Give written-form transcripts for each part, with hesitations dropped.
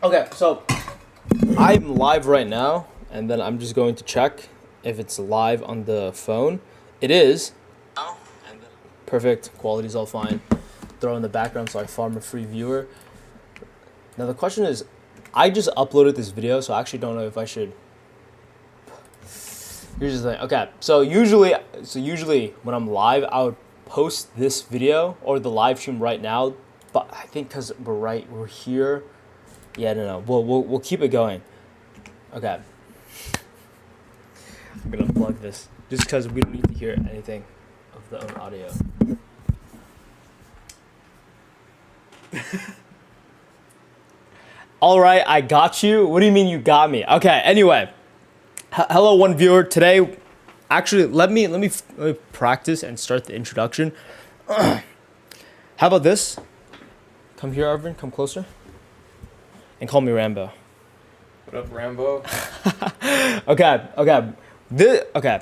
Okay, so I'm live right now, and then I'm just going to check if it's live on the phone. It is. Oh, and perfect. Quality's all fine. Throw in the background so I farm a free viewer. Now the question is, I just uploaded this video, so I actually don't know if I should. Here's the thing. Okay, so usually when I'm live, I would post this video or the live stream right now, but I think because we're here. Yeah, no. We'll keep it going. Okay. I'm gonna unplug this just because we don't need to hear anything of the own audio. All right, I got you. What do you mean you got me? Okay. Anyway, hello, one viewer. Today, actually, let me practice and start the introduction. How about this? Come here, Arvin. Come closer. And call me Rambo. What up, Rambo? Okay.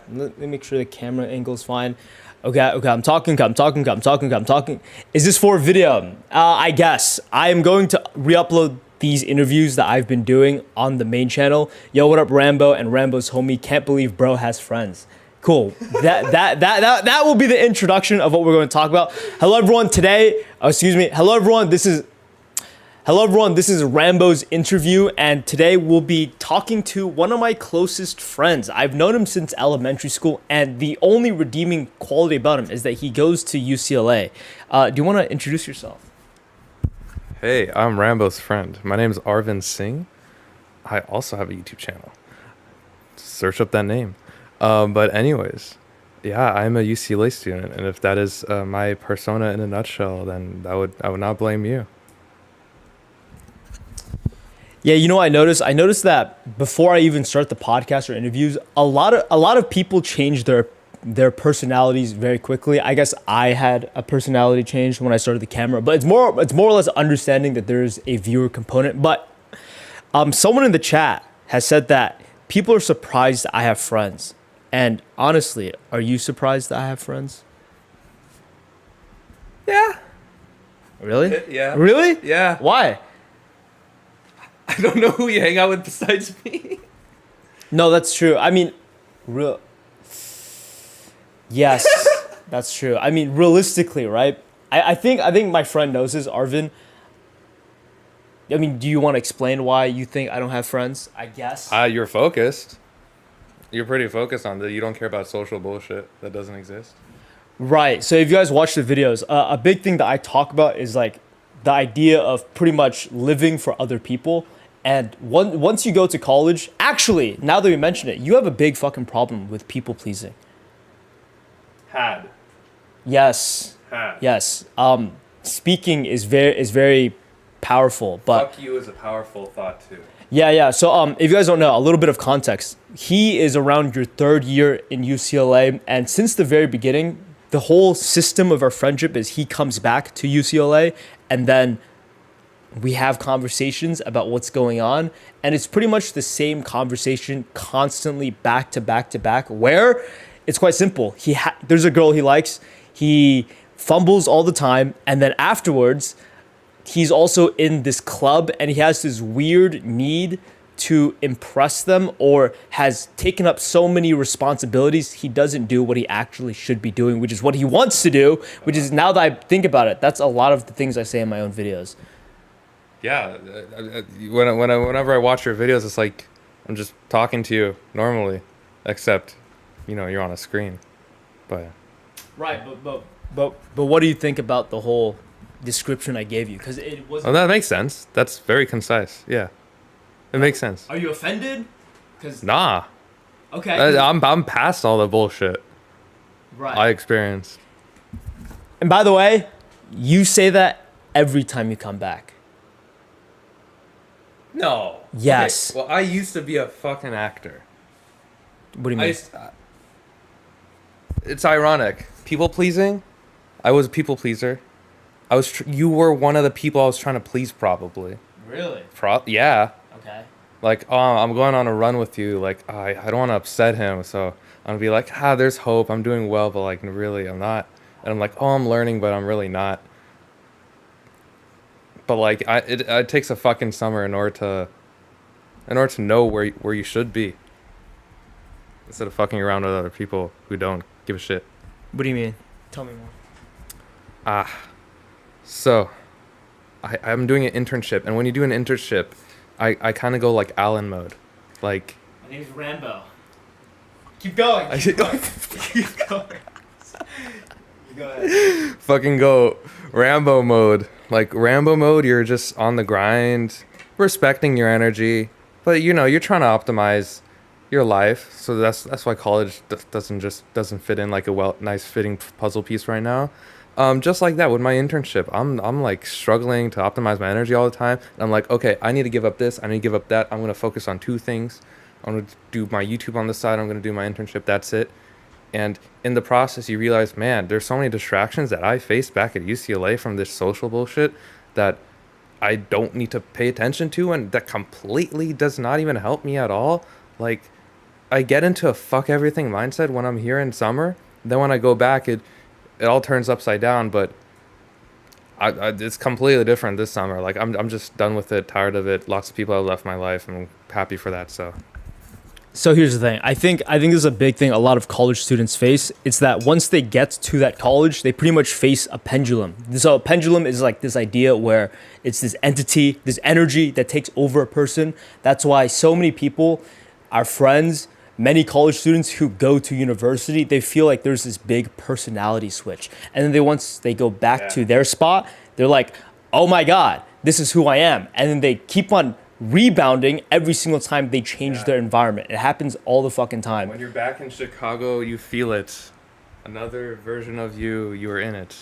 Let me make sure the camera angle's fine. Okay. I'm talking. Is this for video? I guess. I am going to re-upload these interviews that I've been doing on the main channel. Yo, what up, Rambo and Rambo's homie? Can't believe bro has friends. Cool. That will be the introduction of what we're going to talk about. Hello, everyone. Hello, everyone. This is Rambo's interview, and today we'll be talking to one of my closest friends. I've known him since elementary school, and the only redeeming quality about him is that he goes to UCLA. Do you want to introduce yourself? Hey, I'm Rambo's friend. My name is Arvin Singh. I also have a YouTube channel. Search up that name. But anyways, yeah, I'm a UCLA student, and if that is my persona in a nutshell, then I would not blame you. Yeah, you know, I noticed that before I even start the podcast or interviews, a lot of people change their personalities very quickly. I guess I had a personality change when I started the camera, but it's more or less understanding that there's a viewer component. But someone in the chat has said that people are surprised that I have friends. And honestly, are you surprised that I have friends? Yeah. Really? Yeah. Really? Yeah. Why? I don't know who you hang out with besides me. No, that's true. I mean, yes, that's true. I mean, realistically, right? I think my friend knows this, Arvin. I mean, do you want to explain why you think I don't have friends? I guess. You're focused. You're pretty focused on that. You don't care about social bullshit that doesn't exist. Right. So if you guys watch the videos, a big thing that I talk about is like the idea of pretty much living for other people. And once you go to college, actually, now that we mention it, you have a big fucking problem with people pleasing. Yes. Yes. Speaking is very powerful, but fuck you is a powerful thought too. Yeah. So if you guys don't know, a little bit of context. He is around your third year in UCLA, and since the very beginning, the whole system of our friendship is he comes back to UCLA, and then we have conversations about what's going on, and it's pretty much the same conversation constantly back to back, where it's quite simple. There's a girl he likes, he fumbles all the time, and then afterwards, he's also in this club, and he has this weird need to impress them, or has taken up so many responsibilities he doesn't do what he actually should be doing, which is what he wants to do, which is, now that I think about it, that's a lot of the things I say in my own videos. Yeah, whenever I watch your videos, it's like I'm just talking to you normally, except, you're on a screen. But right, but what do you think about the whole description I gave you? Because it was. Oh, that makes sense. That's very concise. Yeah, it makes sense. Are you offended? Nah. Okay. I'm past all the bullshit. Right. I experienced. And by the way, you say that every time you come back. No. Yes. Okay. Well, I used to be a fucking actor. What do you mean? It's ironic. People pleasing. I was a people pleaser. You were one of the people I was trying to please, probably. Really? Yeah. Okay. Like, oh, I'm going on a run with you. Like, I don't want to upset him, so I'm gonna be like, there's hope. I'm doing well, but like, really, I'm not. And I'm like, oh, I'm learning, but I'm really not. but like it takes a fucking summer in order to know where you should be, instead of fucking around with other people who don't give a shit. What do you mean? Tell me more. So I'm doing an internship, and when you do an internship, I kind of go like Alan mode, like. My name's Rambo. Keep going. Keep going. Keep going. Go ahead. Fucking go Rambo mode. Like Rambo mode, you're just on the grind, respecting your energy, but you're trying to optimize your life. So that's why college doesn't fit in like a nice fitting puzzle piece right now. Just like that with my internship, I'm like struggling to optimize my energy all the time. And I'm like, okay, I need to give up this, I need to give up that. I'm gonna focus on two things. I'm gonna do my YouTube on the side. I'm gonna do my internship. That's it. And in the process, you realize, man, there's so many distractions that I faced back at UCLA from this social bullshit that I don't need to pay attention to, and that completely does not even help me at all. Like, I get into a fuck everything mindset when I'm here in summer. Then when I go back, it all turns upside down. But it's completely different this summer. Like, I'm just done with it, tired of it. Lots of people have left my life, and I'm happy for that. So here's the thing. I think this is a big thing a lot of college students face. It's that once they get to that college, they pretty much face a pendulum. So a pendulum is like this idea where it's this entity, this energy that takes over a person. That's why so many people, our friends, many college students who go to university, they feel like there's this big personality switch. And then once they go back to their spot, they're like, oh my God, this is who I am. And then they keep on rebounding every single time they change their environment. It happens all the fucking time. When you're back in Chicago, you feel it. Another version of you were in it.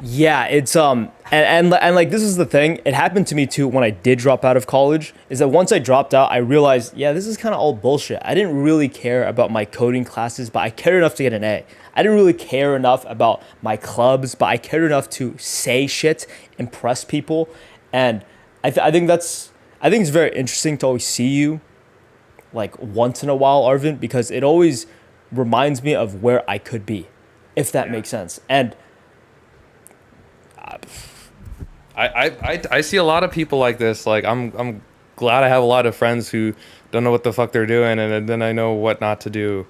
Yeah, it's and like this is the thing. It happened to me too when I did drop out of college. Is that once I dropped out, I realized, this is kind of all bullshit. I didn't really care about my coding classes, but I cared enough to get an A. I didn't really care enough about my clubs, but I cared enough to say shit, impress people, and I think it's very interesting to always see you like once in a while, Arvin, because it always reminds me of where I could be, if that makes sense. And I see a lot of people like this. Like I'm glad I have a lot of friends who don't know what the fuck they're doing, and then I know what not to do,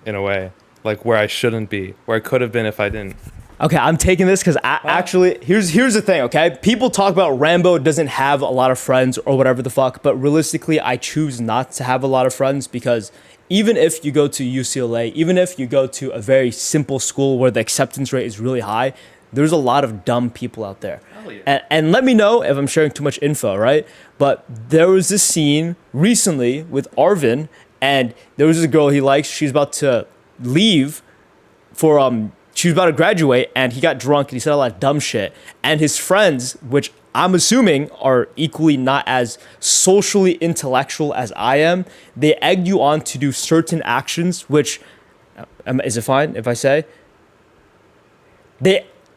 in a way, like where I shouldn't be, where I could have been if I didn't. Okay, I'm taking this because actually, here's the thing, okay? People talk about Rambo doesn't have a lot of friends or whatever the fuck, but realistically, I choose not to have a lot of friends because even if you go to UCLA, even if you go to a very simple school where the acceptance rate is really high, there's a lot of dumb people out there. And let me know if I'm sharing too much info, right? But there was this scene recently with Arvin, and there was this girl he likes. She's about to leave for she was about to graduate, and he got drunk and he said a lot of dumb shit. And his friends, which I'm assuming are equally not as socially intellectual as I am, they egged you on to do certain actions, which, is it fine if I say?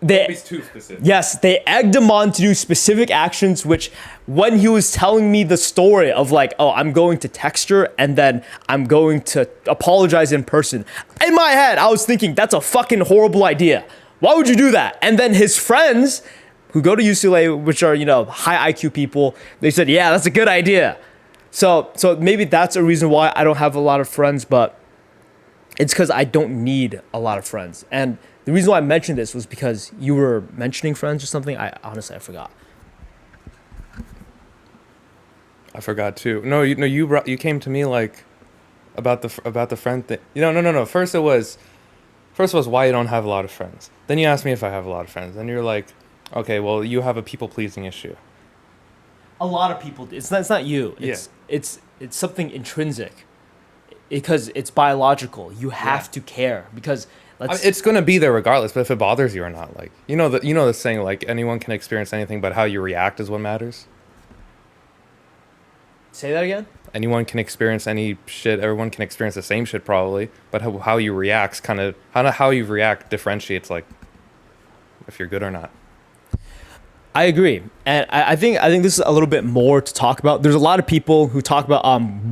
He's too specific. Yes, they egged him on to do specific actions, which when he was telling me the story of like, oh, I'm going to text her and then I'm going to apologize in person. In my head, I was thinking, that's a fucking horrible idea. Why would you do that? And then his friends who go to UCLA, which are, high IQ people, they said, yeah, that's a good idea. So maybe that's a reason why I don't have a lot of friends, but it's because I don't need a lot of friends. And the reason why I mentioned this was because you were mentioning friends or something. I forgot. I forgot too. No, you came to me like about the friend thing. No. First was why you don't have a lot of friends. Then you asked me if I have a lot of friends. Then you're like, okay, well, you have a people pleasing issue. A lot of people. It's not you. It's something intrinsic, because it's biological. You have to care because. It's gonna be there regardless, but if it bothers you or not, like the saying, like anyone can experience anything, but how you react is what matters. Say that again. Anyone can experience any shit. Everyone can experience the same shit probably, but how you react how you react differentiates like if you're good or not. I agree, and I think this is a little bit more to talk about. There's a lot of people who talk about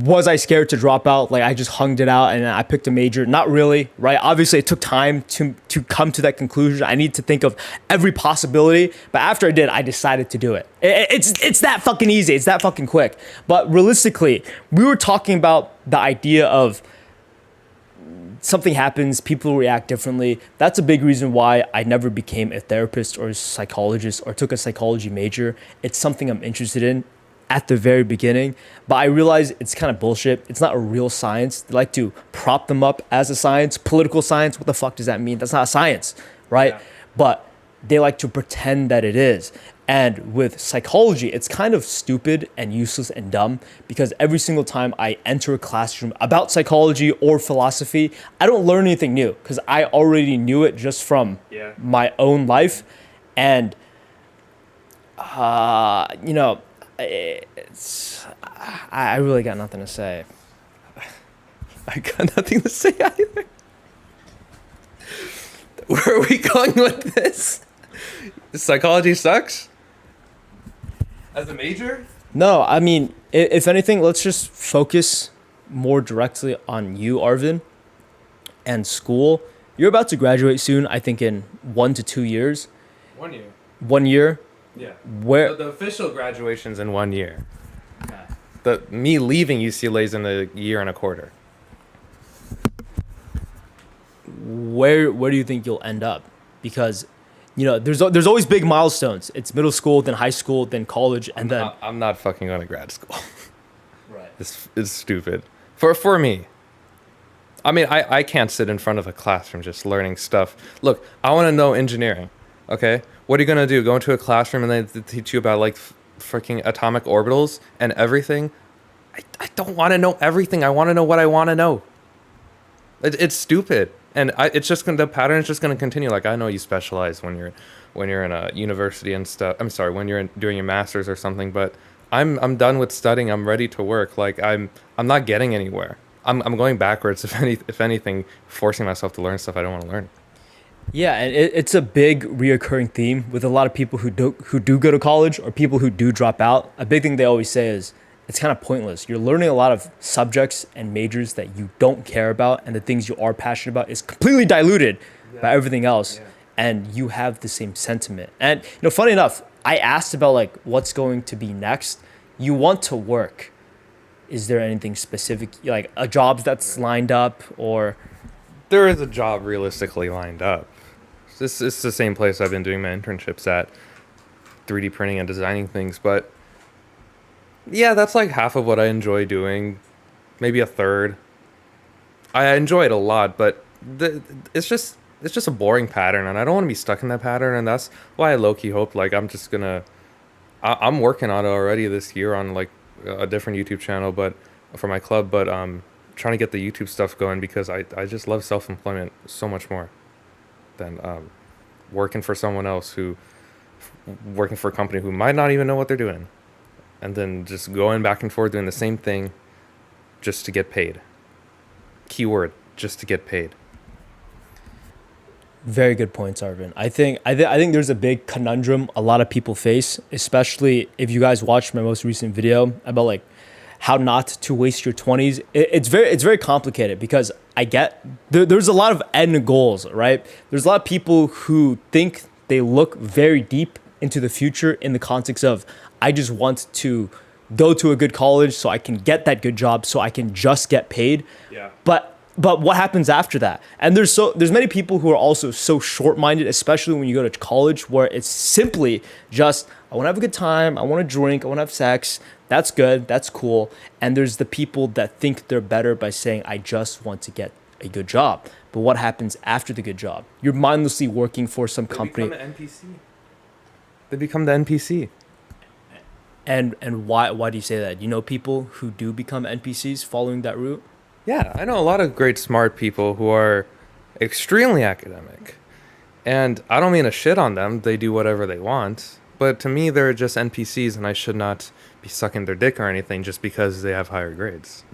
was I scared to drop out? Like I just hunged it out and I picked a major. Not really, right? Obviously, it took time to come to that conclusion. I need to think of every possibility, but after I did, I decided to do it. It's that fucking easy. It's that fucking quick. But realistically, we were talking about the idea of something happens, people react differently. That's a big reason why I never became a therapist or a psychologist or took a psychology major. It's something I'm interested in at the very beginning, but I realize it's kind of bullshit. It's not a real science. They like to prop them up as a science. Political science, what the fuck does that mean? That's not a science, right? Yeah. But they like to pretend that it is. And with psychology, it's kind of stupid and useless and dumb because every single time I enter a classroom about psychology or philosophy, I don't learn anything new because I already knew it just from my own life. And, you know, I really got nothing to say. I got nothing to say either. Where are we going with this? Psychology sucks? As a major? No, I mean, if anything, let's just focus more directly on you, Arvin, and school. You're about to graduate soon, I think in 1 to 2 years. 1 year. 1 year? Yeah. Where? The official graduation's in 1 year. Okay. Me leaving UCLA's in a year and a quarter. Where do you think you'll end up? Because you know, there's always big milestones. It's middle school, then high school, then college, and then I'm not fucking going to grad school. right. It's stupid. For me. I mean, I can't sit in front of a classroom just learning stuff. Look, I want to know engineering. Okay? What are you going to do? Go into a classroom and they teach you about like freaking atomic orbitals and everything? I don't want to know everything. I want to know what I want to know. It's stupid. And it's just the pattern is just gonna continue. Like I know you specialize when you're in a university and stuff. I'm sorry, when you're doing your master's or something. But I'm done with studying. I'm ready to work. Like I'm not getting anywhere. I'm going backwards. If anything, forcing myself to learn stuff I don't want to learn. Yeah, and it's a big reoccurring theme with a lot of people who do go to college or people who do drop out. A big thing they always say is it's kind of pointless. You're learning a lot of subjects and majors that you don't care about, and the things you are passionate about is completely diluted by everything else, and you have the same sentiment. And you know, funny enough, I asked about like what's going to be next. You want to work. Is there anything specific, like a job that's lined up, or? There is a job realistically lined up. This is the same place I've been doing my internships at, 3D printing and designing things, but yeah, that's like half of what I enjoy doing, maybe a third. I enjoy it a lot, but it's just a boring pattern, and I don't want to be stuck in that pattern. And that's why I low-key hope like I'm working on it already this year on like a different YouTube channel, but for my club, but trying to get the YouTube stuff going because I just love self-employment so much more than working for someone else working for a company who might not even know what they're doing. And then just going back and forth doing the same thing just to get paid. Keyword, just to get paid. Very good points, Arvin. I think there's a big conundrum a lot of people face, especially if you guys watched my most recent video about like how not to waste your 20s. It's very complicated because I get there's a lot of end goals, right? There's a lot of people who think they look very deep into the future in the context of I just want to go to a good college so I can get that good job so I can just get paid. Yeah. But what happens after that? And there's many people who are also so short-minded, especially when you go to college, where it's simply just I want to have a good time, I want to drink, I want to have sex. That's good, that's cool. And there's the people that think they're better by saying I just want to get a good job. But what happens after the good job? You're mindlessly working for some company. They become the NPC. They become the NPC. And why do you say that? You know people who do become NPCs following that route? Yeah, I know a lot of great smart people who are extremely academic. And I don't mean to shit on them. They do whatever they want. But to me, they're just NPCs, and I should not be sucking their dick or anything just because they have higher grades.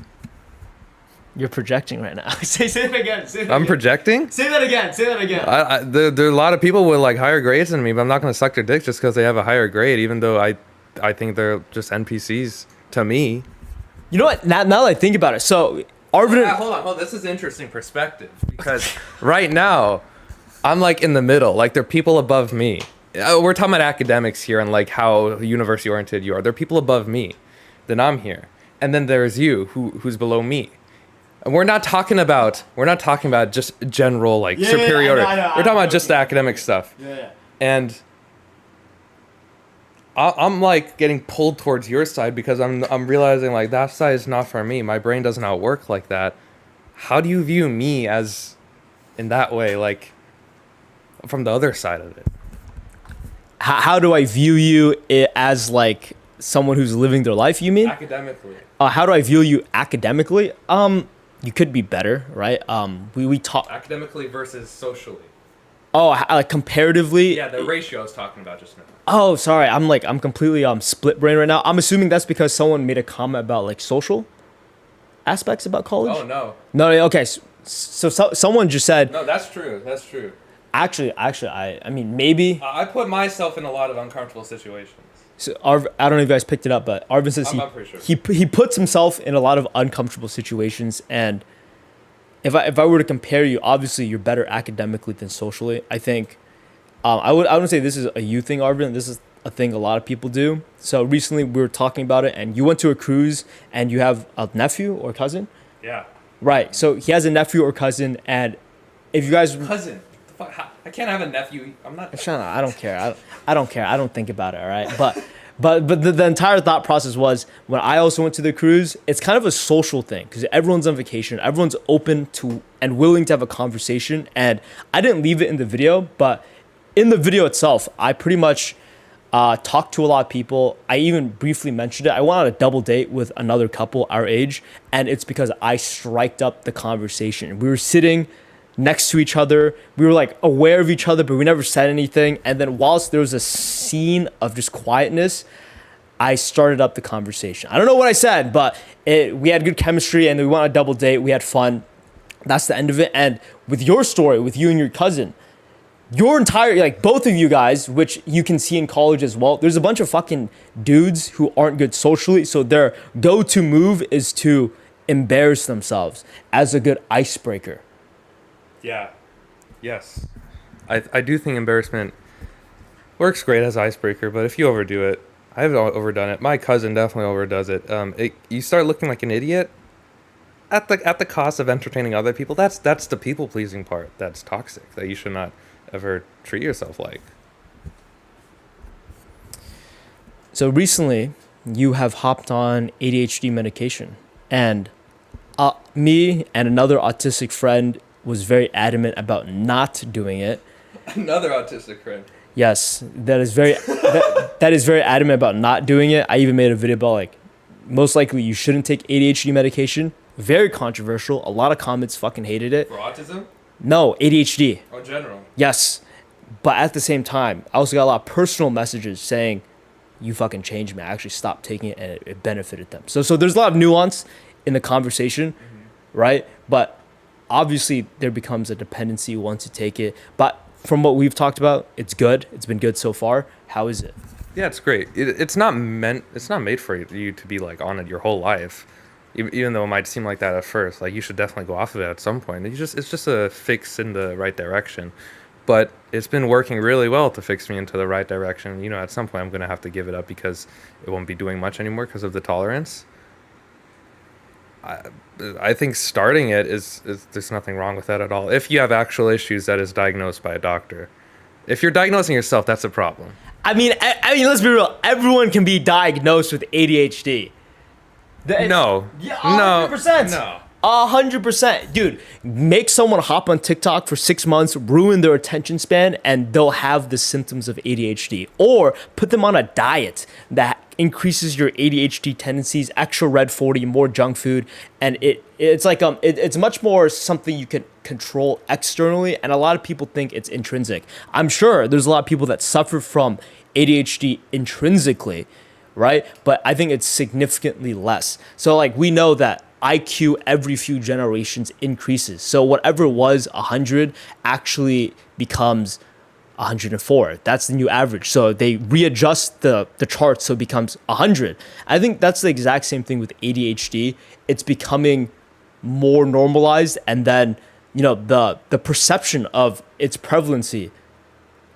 You're projecting right now. say that again. Say that I'm again. projecting. Say that again. Say that again. There are a lot of people with like higher grades than me, but I'm not gonna suck their dick just because they have a higher grade, even though I think they're just NPCs to me. You know what? Now that I think about it, so Arvin. Hold on. This is an interesting perspective because right now I'm like in the middle. Like there are people above me. We're talking about academics here and like how university oriented you are. There are people above me, then I'm here, and then there's you who's below me. And we're not talking about just general like superiority. I know. We're talking about just the academic stuff. Yeah. And I'm like getting pulled towards your side because I'm realizing like that side is not for me. My brain does not work like that. How do you view me as in that way, like from the other side of it? How do I view you as like someone who's living their life? You mean Academically. How do I view you academically? You could be better, right? We talk Academically versus socially. Oh, like comparatively. Yeah, the ratio I was talking about just now. Oh, sorry. I'm completely split brain right now. I'm assuming that's because someone made a comment about like social aspects about college. Oh no. No. Okay. So someone just said. No, that's true. That's true. Actually, I mean maybe. I put myself in a lot of uncomfortable situations. So I don't know if you guys picked it up, but Arvin says I'm pretty sure. he puts himself in a lot of uncomfortable situations, and if I were to compare you, obviously you're better academically than socially. I think I wouldn't say this is a you thing, Arvin. This is a thing a lot of people do. So recently we were talking about it, and you went to a cruise, and you have a nephew or cousin. Yeah. Right. So he has a nephew or cousin, and if you guys Cousin. I can't have a nephew. I'm not. I don't care. I don't care. I don't think about it. All right. But the entire thought process was when I also went to the cruise, it's kind of a social thing because everyone's on vacation. Everyone's open to and willing to have a conversation. And I didn't leave it in the video, but in the video itself, I pretty much talked to a lot of people. I even briefly mentioned it. I went on a double date with another couple our age, and it's because I striked up the conversation. We were sitting next to each other. We were like aware of each other, but we never said anything. And then whilst there was a scene of just quietness, I started up the conversation. I don't know what I said, but we had good chemistry and we went on a double date. We had fun. That's the end of it. And with your story, with you and your cousin, your entire, like both of you guys, which you can see in college as well, there's a bunch of fucking dudes who aren't good socially. So their go-to move is to embarrass themselves as a good icebreaker. Yeah. Yes. I do think embarrassment works great as icebreaker, but if you overdo it, I've overdone it. My cousin definitely overdoes it. You start looking like an idiot at the cost of entertaining other people. That's the people pleasing part. That's toxic. That you should not ever treat yourself like. So recently, you have hopped on ADHD medication, and me and another autistic friend was very adamant about not doing it. Another autistic friend. Yes, that is very that is very adamant about not doing it. I even made a video about like most likely you shouldn't take ADHD medication. Very controversial. A lot of comments fucking hated it. For autism? No, ADHD. Oh, in general. Yes. But at the same time, I also got a lot of personal messages saying, you fucking changed me. I actually stopped taking it and it benefited them. So there's a lot of nuance in the conversation, right? But obviously there becomes a dependency once you take it. But from what we've talked about, it's good. It's been good so far. How is it? Yeah, it's great. It's not made for you to be like on it your whole life. Even though it might seem like that at first, like you should definitely go off of it at some point. It's just a fix in the right direction. But it's been working really well to fix me into the right direction. You know, at some point I'm going to have to give it up because it won't be doing much anymore because of the tolerance. I think starting it is there's nothing wrong with that at all. If you have actual issues that is diagnosed by a doctor. If you're diagnosing yourself, that's a problem. I mean, let's be real. Everyone can be diagnosed with ADHD. No. Yeah, 100%. No. 100%. Dude, make someone hop on TikTok for 6 months, ruin their attention span, and they'll have the symptoms of ADHD. Or put them on a diet that increases your ADHD tendencies, extra red 40, more junk food, and it's like it's much more something you can control externally, and a lot of people think it's intrinsic. I'm sure there's a lot of people that suffer from ADHD intrinsically, right? But I think it's significantly less. So like we know that IQ every few generations increases. So whatever was 100 actually becomes 104. That's the new average. So they readjust the chart so it becomes 100. I think that's the exact same thing with ADHD. It's becoming more normalized, and then the perception of its prevalency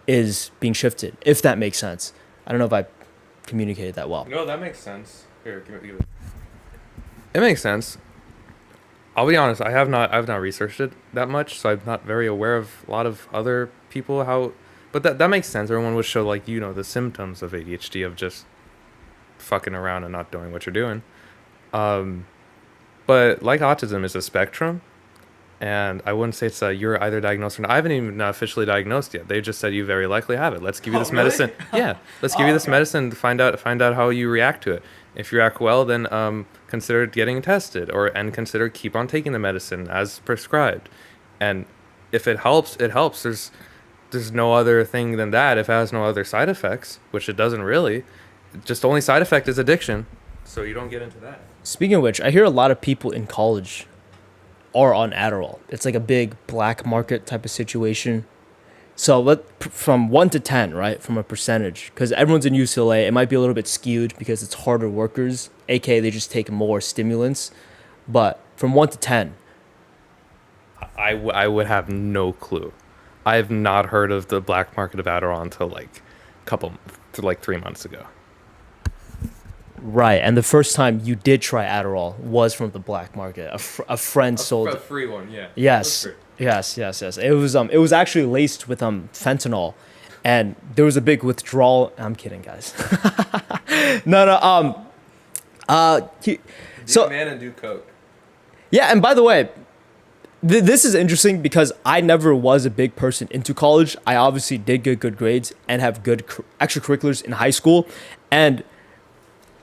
is being shifted, if that makes sense. I don't know if I communicated that well. No, that makes sense. Here, give it. It makes sense. I'll be honest, I've not researched it that much, so I'm not very aware of a lot of other people but that makes sense. Everyone would show like, the symptoms of ADHD of just fucking around and not doing what you're doing. But like autism is a spectrum, and I wouldn't say it's you're either diagnosed or not. I haven't even officially diagnosed yet. They just said you very likely have it. Let's give you this medicine. Yeah, let's give you this medicine to find out how you react to it. If you react well, then consider getting tested, and consider keep on taking the medicine as prescribed. And if it helps, it helps. There's no other thing than that. If it has no other side effects, which it doesn't really, just the only side effect is addiction. So you don't get into that. Speaking of which, I hear a lot of people in college are on Adderall. It's like a big black market type of situation. So from 1 to 10, right, from a percentage, because everyone's in UCLA, it might be a little bit skewed because it's harder workers, aka they just take more stimulants. But from 1 to 10, I would have no clue. I have not heard of the black market of Adderall until like 3 months ago. Right, and the first time you did try Adderall was from the black market. A friend sold a free one, yeah. Yes. It was actually laced with fentanyl, and there was a big withdrawal. I'm kidding, guys. No. Do man and do coke. Yeah, and by the way, this is interesting because I never was a big person into college. I obviously did get good grades and have good extracurriculars in high school, and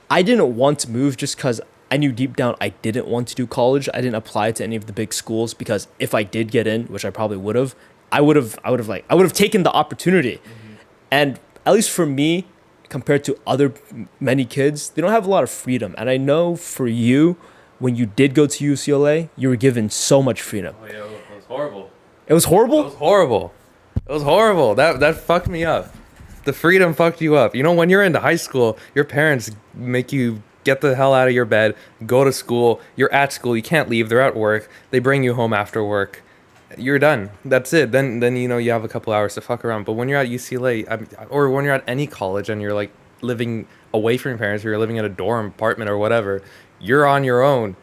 I didn't want to move just because I knew deep down I didn't want to do college. I didn't apply to any of the big schools because if I did get in, which I probably would have, I would have taken the opportunity. Mm-hmm. And at least for me, compared to many kids, they don't have a lot of freedom. And I know for you, when you did go to UCLA, you were given so much freedom. Oh yeah, it was horrible. It was horrible? It was horrible. That fucked me up. The freedom fucked you up. When you're into high school, your parents make you get the hell out of your bed, go to school. You're at school. You can't leave. They're at work. They bring you home after work. You're done. That's it. Then you have a couple hours to fuck around. But when you're at UCLA, or when you're at any college and you're like living away from your parents, or you're living in a dorm apartment or whatever, you're on your own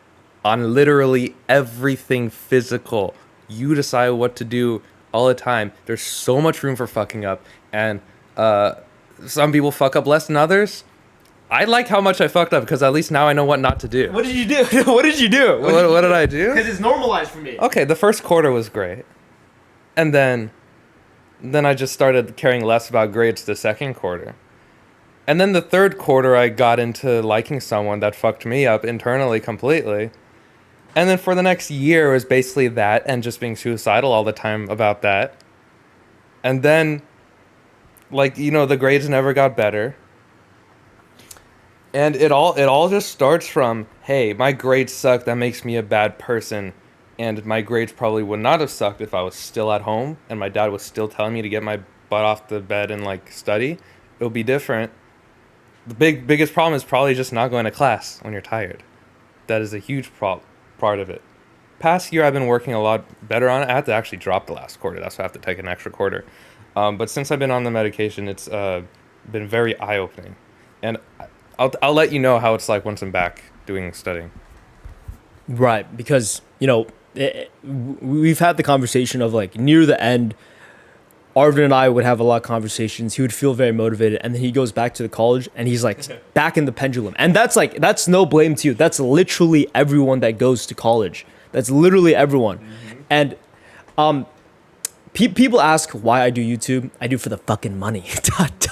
on literally everything physical. You decide what to do all the time. There's so much room for fucking up, and some people fuck up less than others. I like how much I fucked up because at least now I know what not to do. What did you do? What did you do? What did I do? Because it's normalized for me. Okay, the first quarter was great. And then I just started caring less about grades the second quarter. And then the third quarter I got into liking someone that fucked me up internally completely. And then for the next year it was basically that and just being suicidal all the time about that. And then the grades never got better. And it all just starts from, hey, my grades suck, that makes me a bad person. And my grades probably would not have sucked if I was still at home and my dad was still telling me to get my butt off the bed and study. It would be different. The biggest problem is probably just not going to class when you're tired. That is a huge part of it. Past year I've been working a lot better on it. I had to actually drop the last quarter. That's why I have to take an extra quarter. But since I've been on the medication, it's been very eye-opening. And I'll let you know how it's like once I'm back doing studying. Right, because, we've had the conversation of near the end, Arvin and I would have a lot of conversations. He would feel very motivated, and then he goes back to the college and he's back in the pendulum. And that's no blame to you. That's literally everyone that goes to college. That's literally everyone. Mm-hmm. And people ask why I do YouTube. I do for the fucking money.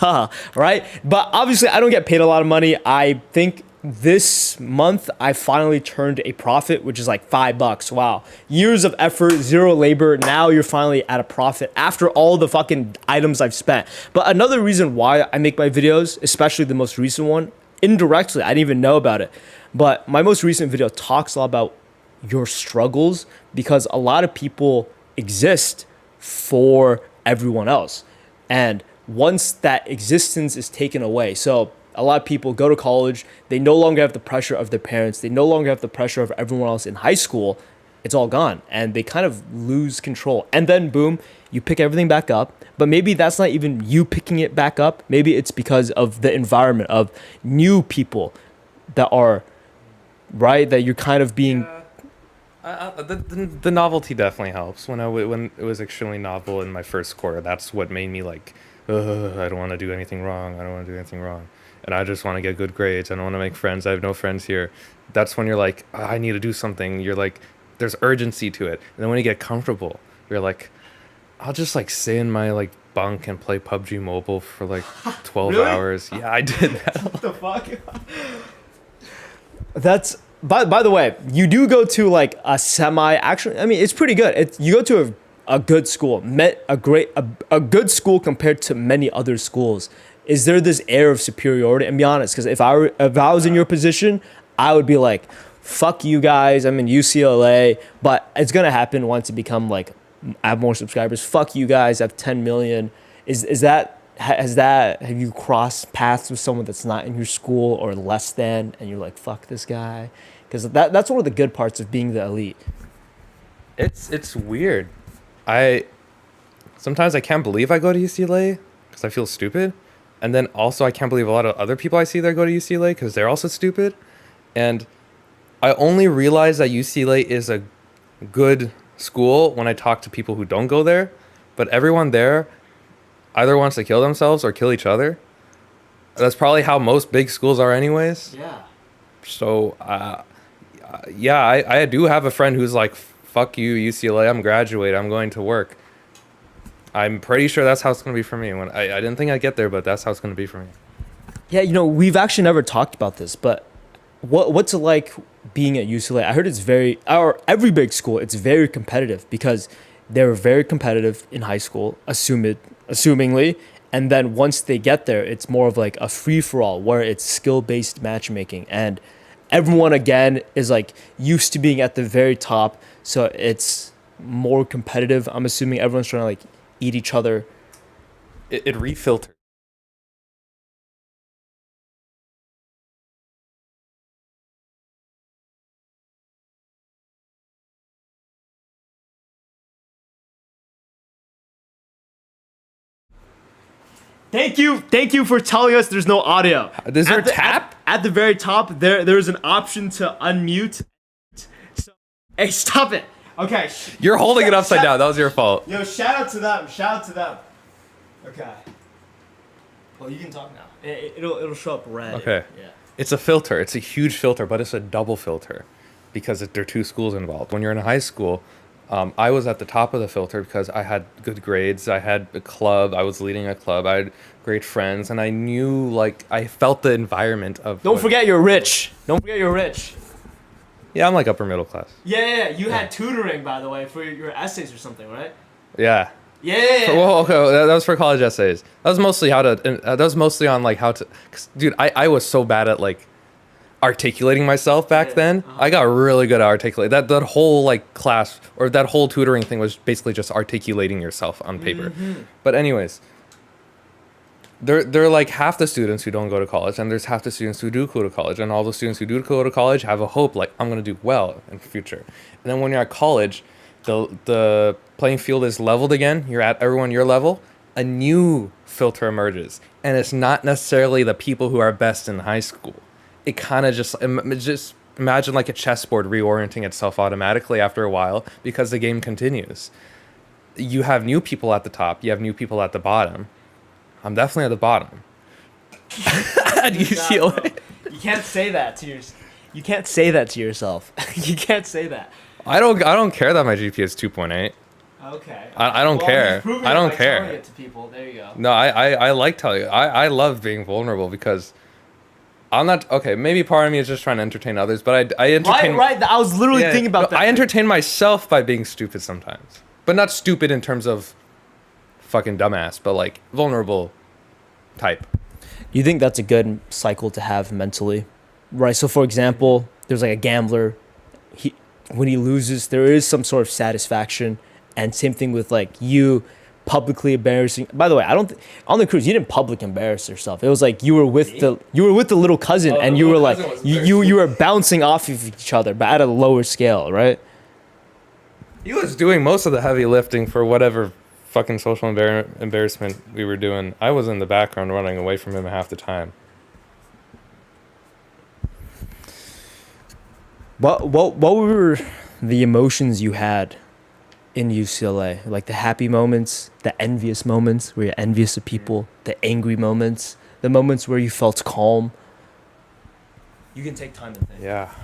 Duh, right? But obviously I don't get paid a lot of money. I think this month I finally turned a profit, which is $5. Wow. Years of effort, zero labor. Now you're finally at a profit after all the fucking items I've spent. But another reason why I make my videos, especially the most recent one, indirectly. I didn't even know about it. But my most recent video talks a lot about your struggles because a lot of people exist for everyone else. And once that existence is taken away, so a lot of people go to college, they no longer have the pressure of their parents, they no longer have the pressure of everyone else in high school. It's all gone and they kind of lose control. And then boom, you pick everything back up. But maybe that's not even you picking it back up. Maybe it's because of the environment of new people that are right, that you're kind of being. The novelty definitely helps. When it was extremely novel in my first quarter, that's what made me like, ugh, I don't want to do anything wrong. I don't want to do anything wrong. And I just want to get good grades. I don't want to make friends. I have no friends here. That's when you're like, I need to do something. You're like, there's urgency to it. And then when you get comfortable, you're like, I'll just like stay in my like bunk and play PUBG Mobile for like 12 Really? hours. Yeah, I did that. What the fuck? That's by the way, you do go to like a actually, I mean, it's pretty good. You go to a good school, a good school compared to many other schools. Is there this air of superiority? And be honest, because if I was in your position, I would be like, fuck you guys, I'm in UCLA. But it's gonna happen once it become like I have more subscribers. Fuck you guys, I have 10 million. Have you crossed paths with someone that's not in your school or less than, and you're like, fuck this guy? Because that's one of the good parts of being the elite. It's weird. Sometimes I can't believe I go to UCLA because I feel stupid. And then also I can't believe a lot of other people I see that go to UCLA because they're also stupid. And I only realize that UCLA is a good school when I talk to people who don't go there. But everyone there either wants to kill themselves or kill each other. That's probably how most big schools are anyways. Yeah. So, yeah, I do have a friend who's like, fuck you, UCLA, I'm graduating, I'm going to work. I'm pretty sure that's how it's going to be for me. I didn't think I'd get there, but that's how it's going to be for me. Yeah, we've actually never talked about this, but what's it like being at UCLA? I heard every big school, it's very competitive because they're very competitive in high school, assumingly. And then once they get there, it's more of like a free-for-all where it's skill-based matchmaking. And everyone, again, is like used to being at the very top. So it's more competitive. I'm assuming everyone's trying to like eat each other. It refilters. Thank you for telling us there's no audio. Is there a tap? At the very top, there's an option to unmute. So, hey, stop it. Okay. You're holding it upside down. That was your fault. Yo, shout out to them. Okay. Well, you can talk now. It'll show up red. Okay. Yeah. It's a filter. It's a huge filter, but it's a double filter because there are two schools involved. When you're in high school, I was at the top of the filter because I had good grades. I had a club. I was leading a club. I had great friends, and I knew, like, I felt the environment of. Don't forget you're rich. Yeah, I'm like upper middle class. Yeah. You had tutoring, by the way, for your essays or something, right? Yeah. Yeah. Well, okay, that was for college essays. That was mostly on like how to. 'Cause, dude, I was so bad at like articulating myself back then. I got really good at articulating. That whole like class or that whole tutoring thing was basically just articulating yourself on paper. But anyways, there are like half the students who don't go to college, and there's half the students who do go to college, and all the students who do go to college have a hope like I'm gonna do well in the future. And then when you're at college, the playing field is leveled again. You're at everyone your level. A new filter emerges, and it's not necessarily the people who are best in high school. It kind of just imagine like a chessboard reorienting itself automatically after a while because the game continues. You have new people at the top. You have new people at the bottom. I'm definitely at the bottom. At UCLA. You can't say that to yourself. You can't say that to yourself. You can't say that. I don't care that my GPA is 2.8. Okay. I don't care. I don't care. Telling it to people. There you go. No, I like telling you. I love being vulnerable because I'm not okay. Maybe part of me is just trying to entertain others, but I entertain. Right. I was literally thinking about that. I entertain myself by being stupid sometimes, but not stupid in terms of fucking dumbass, but like vulnerable type. You think that's a good cycle to have mentally, right? So, for example, there's like a gambler. He when he loses, there is some sort of satisfaction, and same thing with like you publicly embarrassing. By the way, I don't on the cruise you didn't public embarrass yourself. It was like you were with the little cousin, Oh, and the you were little like cousin was you were bouncing off of each other, but at a lower scale, right? He was doing most of the heavy lifting for whatever fucking social embarrassment we were doing. I was in the background running away from him half the time. What were the emotions you had in UCLA? Like the happy moments, the envious moments where you're envious of people, the angry moments, the moments where you felt calm. You can take time to think. Yeah.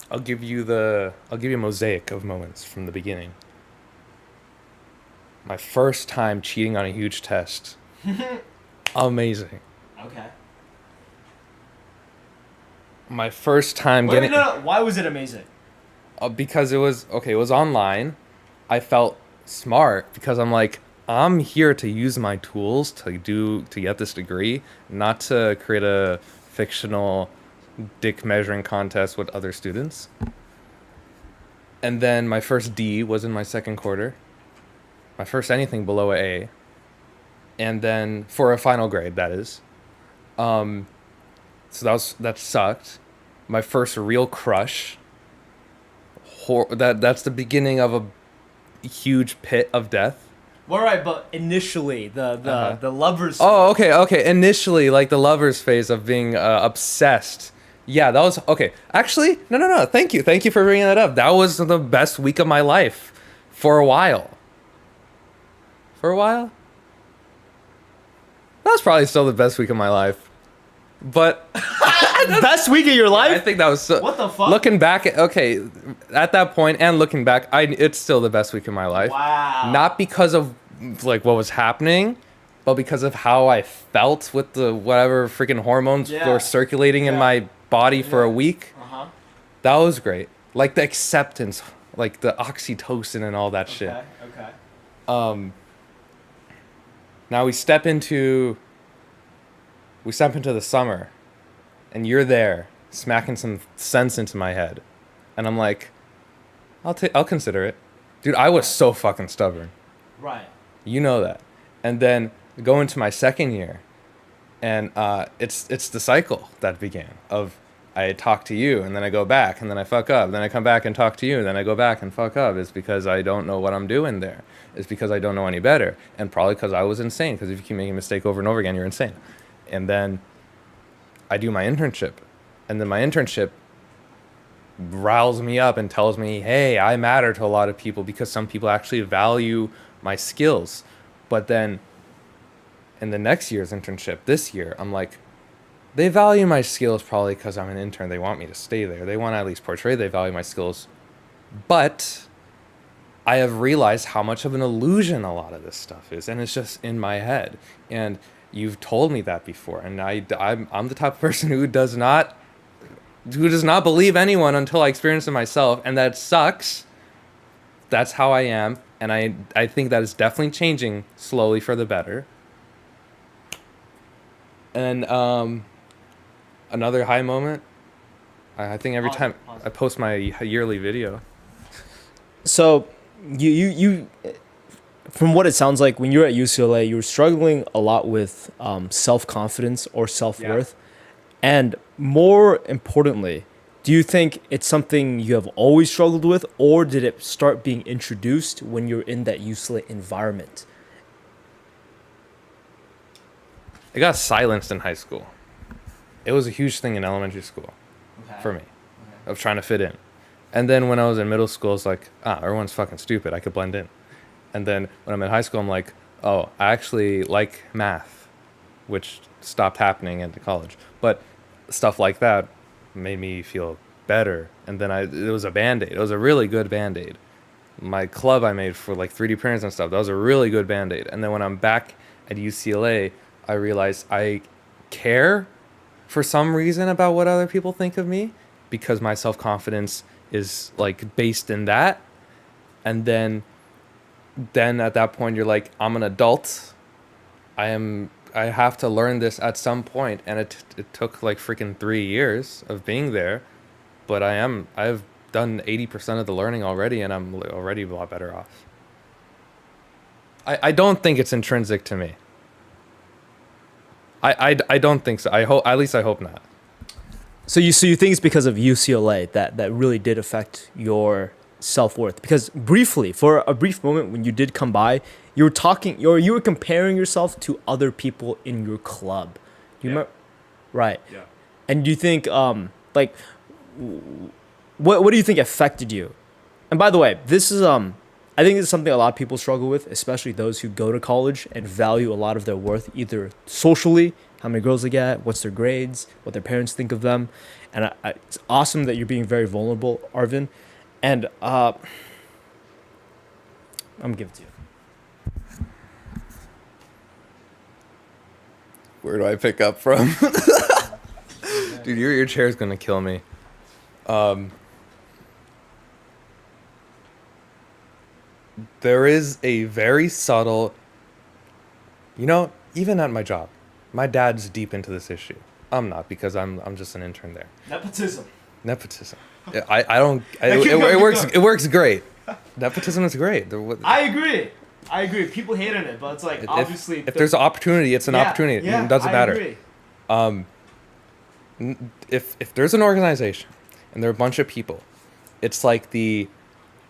I'll give you a mosaic of moments from the beginning. My first time cheating on a huge test. Amazing. Okay. My first time getting Why was it amazing? because it was online. I felt smart because I'm like, I'm here to use my tools to get this degree, not to create a fictional dick measuring contest with other students. And then my first D was in my second quarter. My first anything below a A. And then for a final grade, that is. So that sucked. My first real crush. That's the beginning of a huge pit of death. All right, but initially the lovers. Oh, okay. Initially, like the lovers phase of being obsessed. Yeah, that was okay. Actually, no. Thank you for bringing that up. That was the best week of my life, for a while. That was probably still the best week of my life, but Best week of your life? I think that was so, What the fuck? Looking back, at that point and looking back, it's still the best week of my life. Wow. Not because of like what was happening, but because of how I felt with the whatever freaking hormones Yeah. were circulating in my body for a week. Uh-huh. That was great. Like the acceptance, like the oxytocin and all that shit. Okay. Now we step into the summer, and you're there smacking some sense into my head, and I'm like, I'll consider it, dude. I was so fucking stubborn, Right. you know that. And then go into my second year, and it's the cycle that began of I talk to you, and then I go back, and then I fuck up, then I come back and talk to you, and then I go back and fuck up. It's because I don't know what I'm doing there. It's because I don't know any better, and probably because I was insane. Because if you keep making a mistake over and over again, you're insane. And then I do my internship, and then my internship riles me up and tells me, hey, I matter to a lot of people because some people actually value my skills. But then in the next year's internship, this year, I'm like, they value my skills probably because I'm an intern. They want me to stay there. They want to at least portray they value my skills. But I have realized how much of an illusion a lot of this stuff is, and it's just in my head. And you've told me that before, and I'm the type of person who does not believe anyone until I experience it myself, and that sucks. That's how I am, and I think that is definitely changing slowly for the better. And another high moment, I think every time I post my yearly video. So, you from what it sounds like, when you were at UCLA, you were struggling a lot with self-confidence or self-worth. Yeah. And more importantly, do you think it's something you have always struggled with, or did it start being introduced when you're in that UCLA environment? It got silenced in high school. It was a huge thing in elementary school for me, of trying to fit in. And then when I was in middle school, it's like, everyone's fucking stupid. I could blend in. And then when I'm in high school, I'm like, oh, I actually like math, which stopped happening into college. But stuff like that made me feel better. And then it was a Band-Aid. It was a really good Band-Aid. My club I made for like 3D printers and stuff, that was a really good Band-Aid. And then when I'm back at UCLA, I realized I care for some reason about what other people think of me because my self-confidence is like based in that. And then at that point you're like, I'm an adult I have to learn this at some point, and it took like freaking 3 years of being there, but I've done 80% of the learning already, and I'm already a lot better off. I don't think it's intrinsic to me. I don't think so. I hope, at least I hope not. So you think it's because of UCLA that really did affect your self-worth? Because briefly, for a brief moment when you did come by, you were talking, you were comparing yourself to other people in your club. Do you remember? Right. Yeah. And do you think like what do you think affected you? And by the way, this is I think it's something a lot of people struggle with, especially those who go to college and value a lot of their worth either socially, how many girls they get, what's their grades, what their parents think of them. And it's awesome that you're being very vulnerable, Arvin. And I'm gonna give it to you. Where do I pick up from? Dude, your chair is gonna kill me. There is a very subtle, even at my job, my dad's deep into this issue. I'm not, because I'm just an intern there. Nepotism. I don't. It works great. Nepotism is great. I agree. People hate on it, but it's like obviously if there's an opportunity, it's an opportunity. It doesn't matter. Agree. If there's an organization and there are a bunch of people, it's like the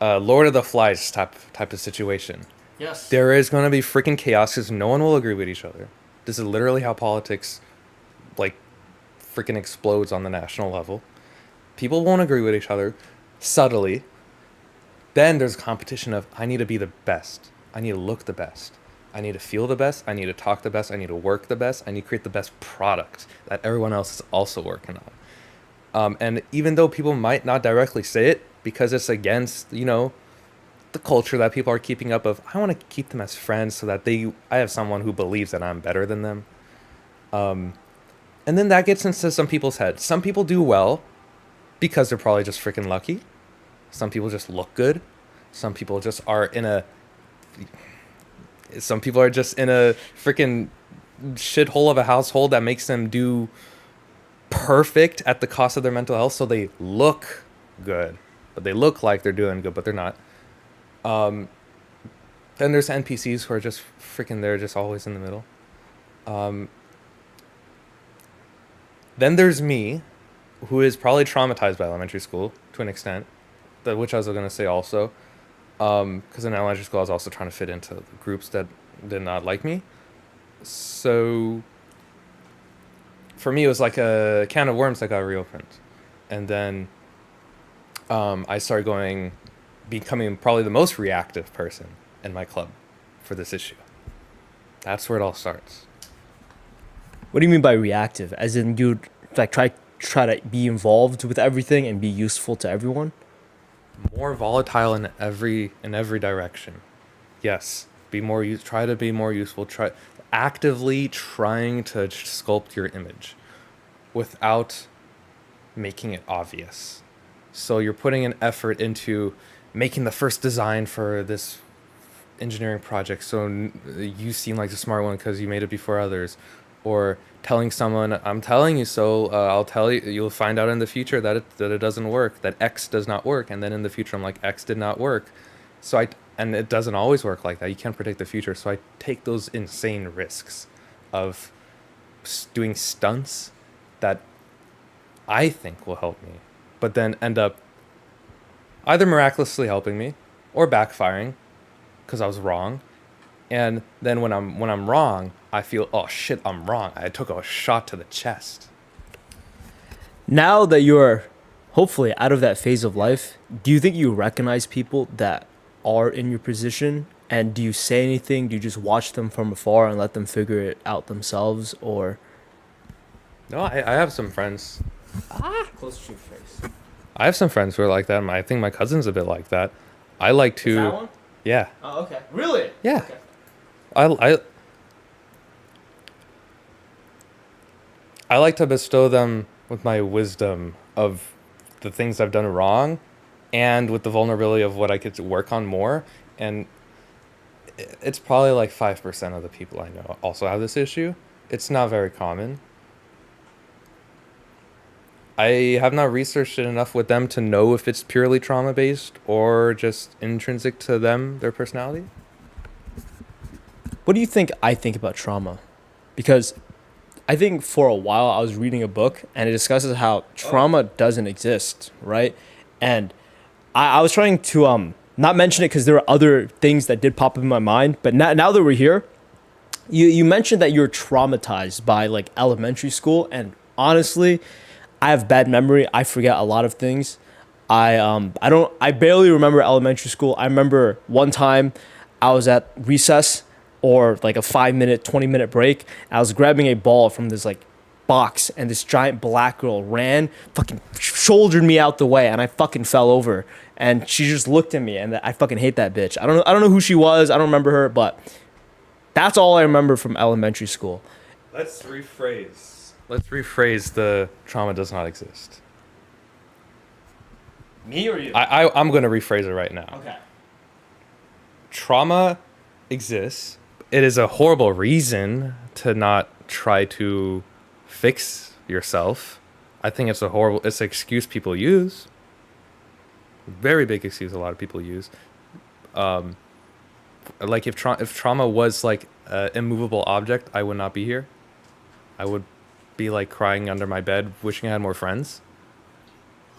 Lord of the Flies type of situation. Yes. There is going to be freaking chaos because no one will agree with each other. This is literally how politics, like, freaking explodes on the national level. People won't agree with each other subtly. Then there's a competition of, I need to be the best. I need to look the best. I need to feel the best. I need to talk the best. I need to work the best. I need to create the best product that everyone else is also working on. And even though people might not directly say it, because it's against, the culture that people are keeping up of, I want to keep them as friends so that I have someone who believes that I'm better than them. And then that gets into some people's heads. Some people do well because they're probably just freaking lucky. Some people just look good. Some people just are some people are just in a freaking shithole of a household that makes them do perfect at the cost of their mental health, so they look good. But they look like they're doing good, but they're not. Then there's NPCs who are just freaking, they're just always in the middle. Then there's me, who is probably traumatized by elementary school to an extent, which I was going to say also. Because in elementary school, I was also trying to fit into groups that did not like me. So for me, it was like a can of worms that got reopened. And then I started becoming probably the most reactive person in my club for this issue. That's where it all starts. What do you mean by reactive? As in you like try to be involved with everything and be useful to everyone? More volatile in every direction. Yes, try to be more useful. Actively trying to sculpt your image without making it obvious. So you're putting an effort into making the first design for this engineering project, so you seem like the smart one because you made it before others, or telling someone, I'm telling you so, I'll tell you, you'll find out in the future that it doesn't work, that X does not work, and then in the future I'm like, X did not work. And it doesn't always work like that. You can't predict the future. So I take those insane risks of doing stunts that I think will help me, but then end up either miraculously helping me or backfiring because I was wrong. And then when I'm wrong, I feel, oh shit, I'm wrong. I took a shot to the chest. Now that you're hopefully out of that phase of life, do you think you recognize people that are in your position? And do you say anything? Do you just watch them from afar and let them figure it out themselves? Or No, I have some friends. Close to your face. I have some friends who are like that. I think my cousin's a bit like that. I like to. Is that one? Yeah. Oh, okay. Really? Yeah. Okay. I like to bestow them with my wisdom of the things I've done wrong, and with the vulnerability of what I could work on more. And It's probably like 5% of the people I know also have this issue. It's not very common. I have not researched it enough with them to know if it's purely trauma based or just intrinsic to them, their personality. What do you think I think about trauma? Because I think for a while I was reading a book and it discusses how trauma doesn't exist, right? And I was trying to not mention it because there are other things that did pop up in my mind. But now that we're here, you mentioned that you're traumatized by like elementary school, and honestly, I have bad memory. I forget a lot of things. I barely remember elementary school. I remember one time I was at recess or like a 5 minute, 20-minute break. I was grabbing a ball from this like box, and this giant black girl ran, fucking shouldered me out the way, and I fucking fell over. And she just looked at me, and I fucking hate that bitch. I don't know who she was. I don't remember her, but that's all I remember from elementary school. Let's rephrase the trauma does not exist. Me or you? I'm going to rephrase it right now. Okay. Trauma exists. It is a horrible reason to not try to fix yourself. I think it's an excuse people use. Very big excuse a lot of people use. Like if trauma was like an immovable object, I would not be here. I would be like crying under my bed, wishing I had more friends.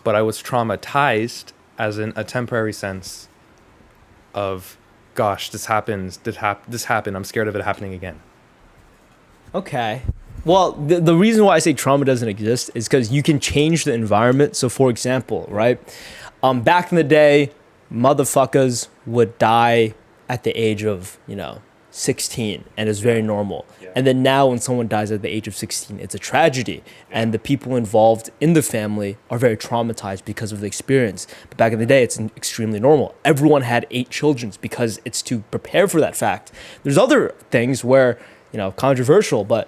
But I was traumatized as in a temporary sense of, gosh, this happened. I'm scared of it happening again. Okay. Well, the reason why I say trauma doesn't exist is because you can change the environment. So, for example, right, back in the day, motherfuckers would die at the age of, 16, and it's very normal. Yeah. And then now when someone dies at the age of 16, it's a tragedy. Yeah. And the people involved in the family are very traumatized because of the experience. But back in the day, it's extremely normal. Everyone had 8 children because it's to prepare for that fact. There's other things where, controversial, but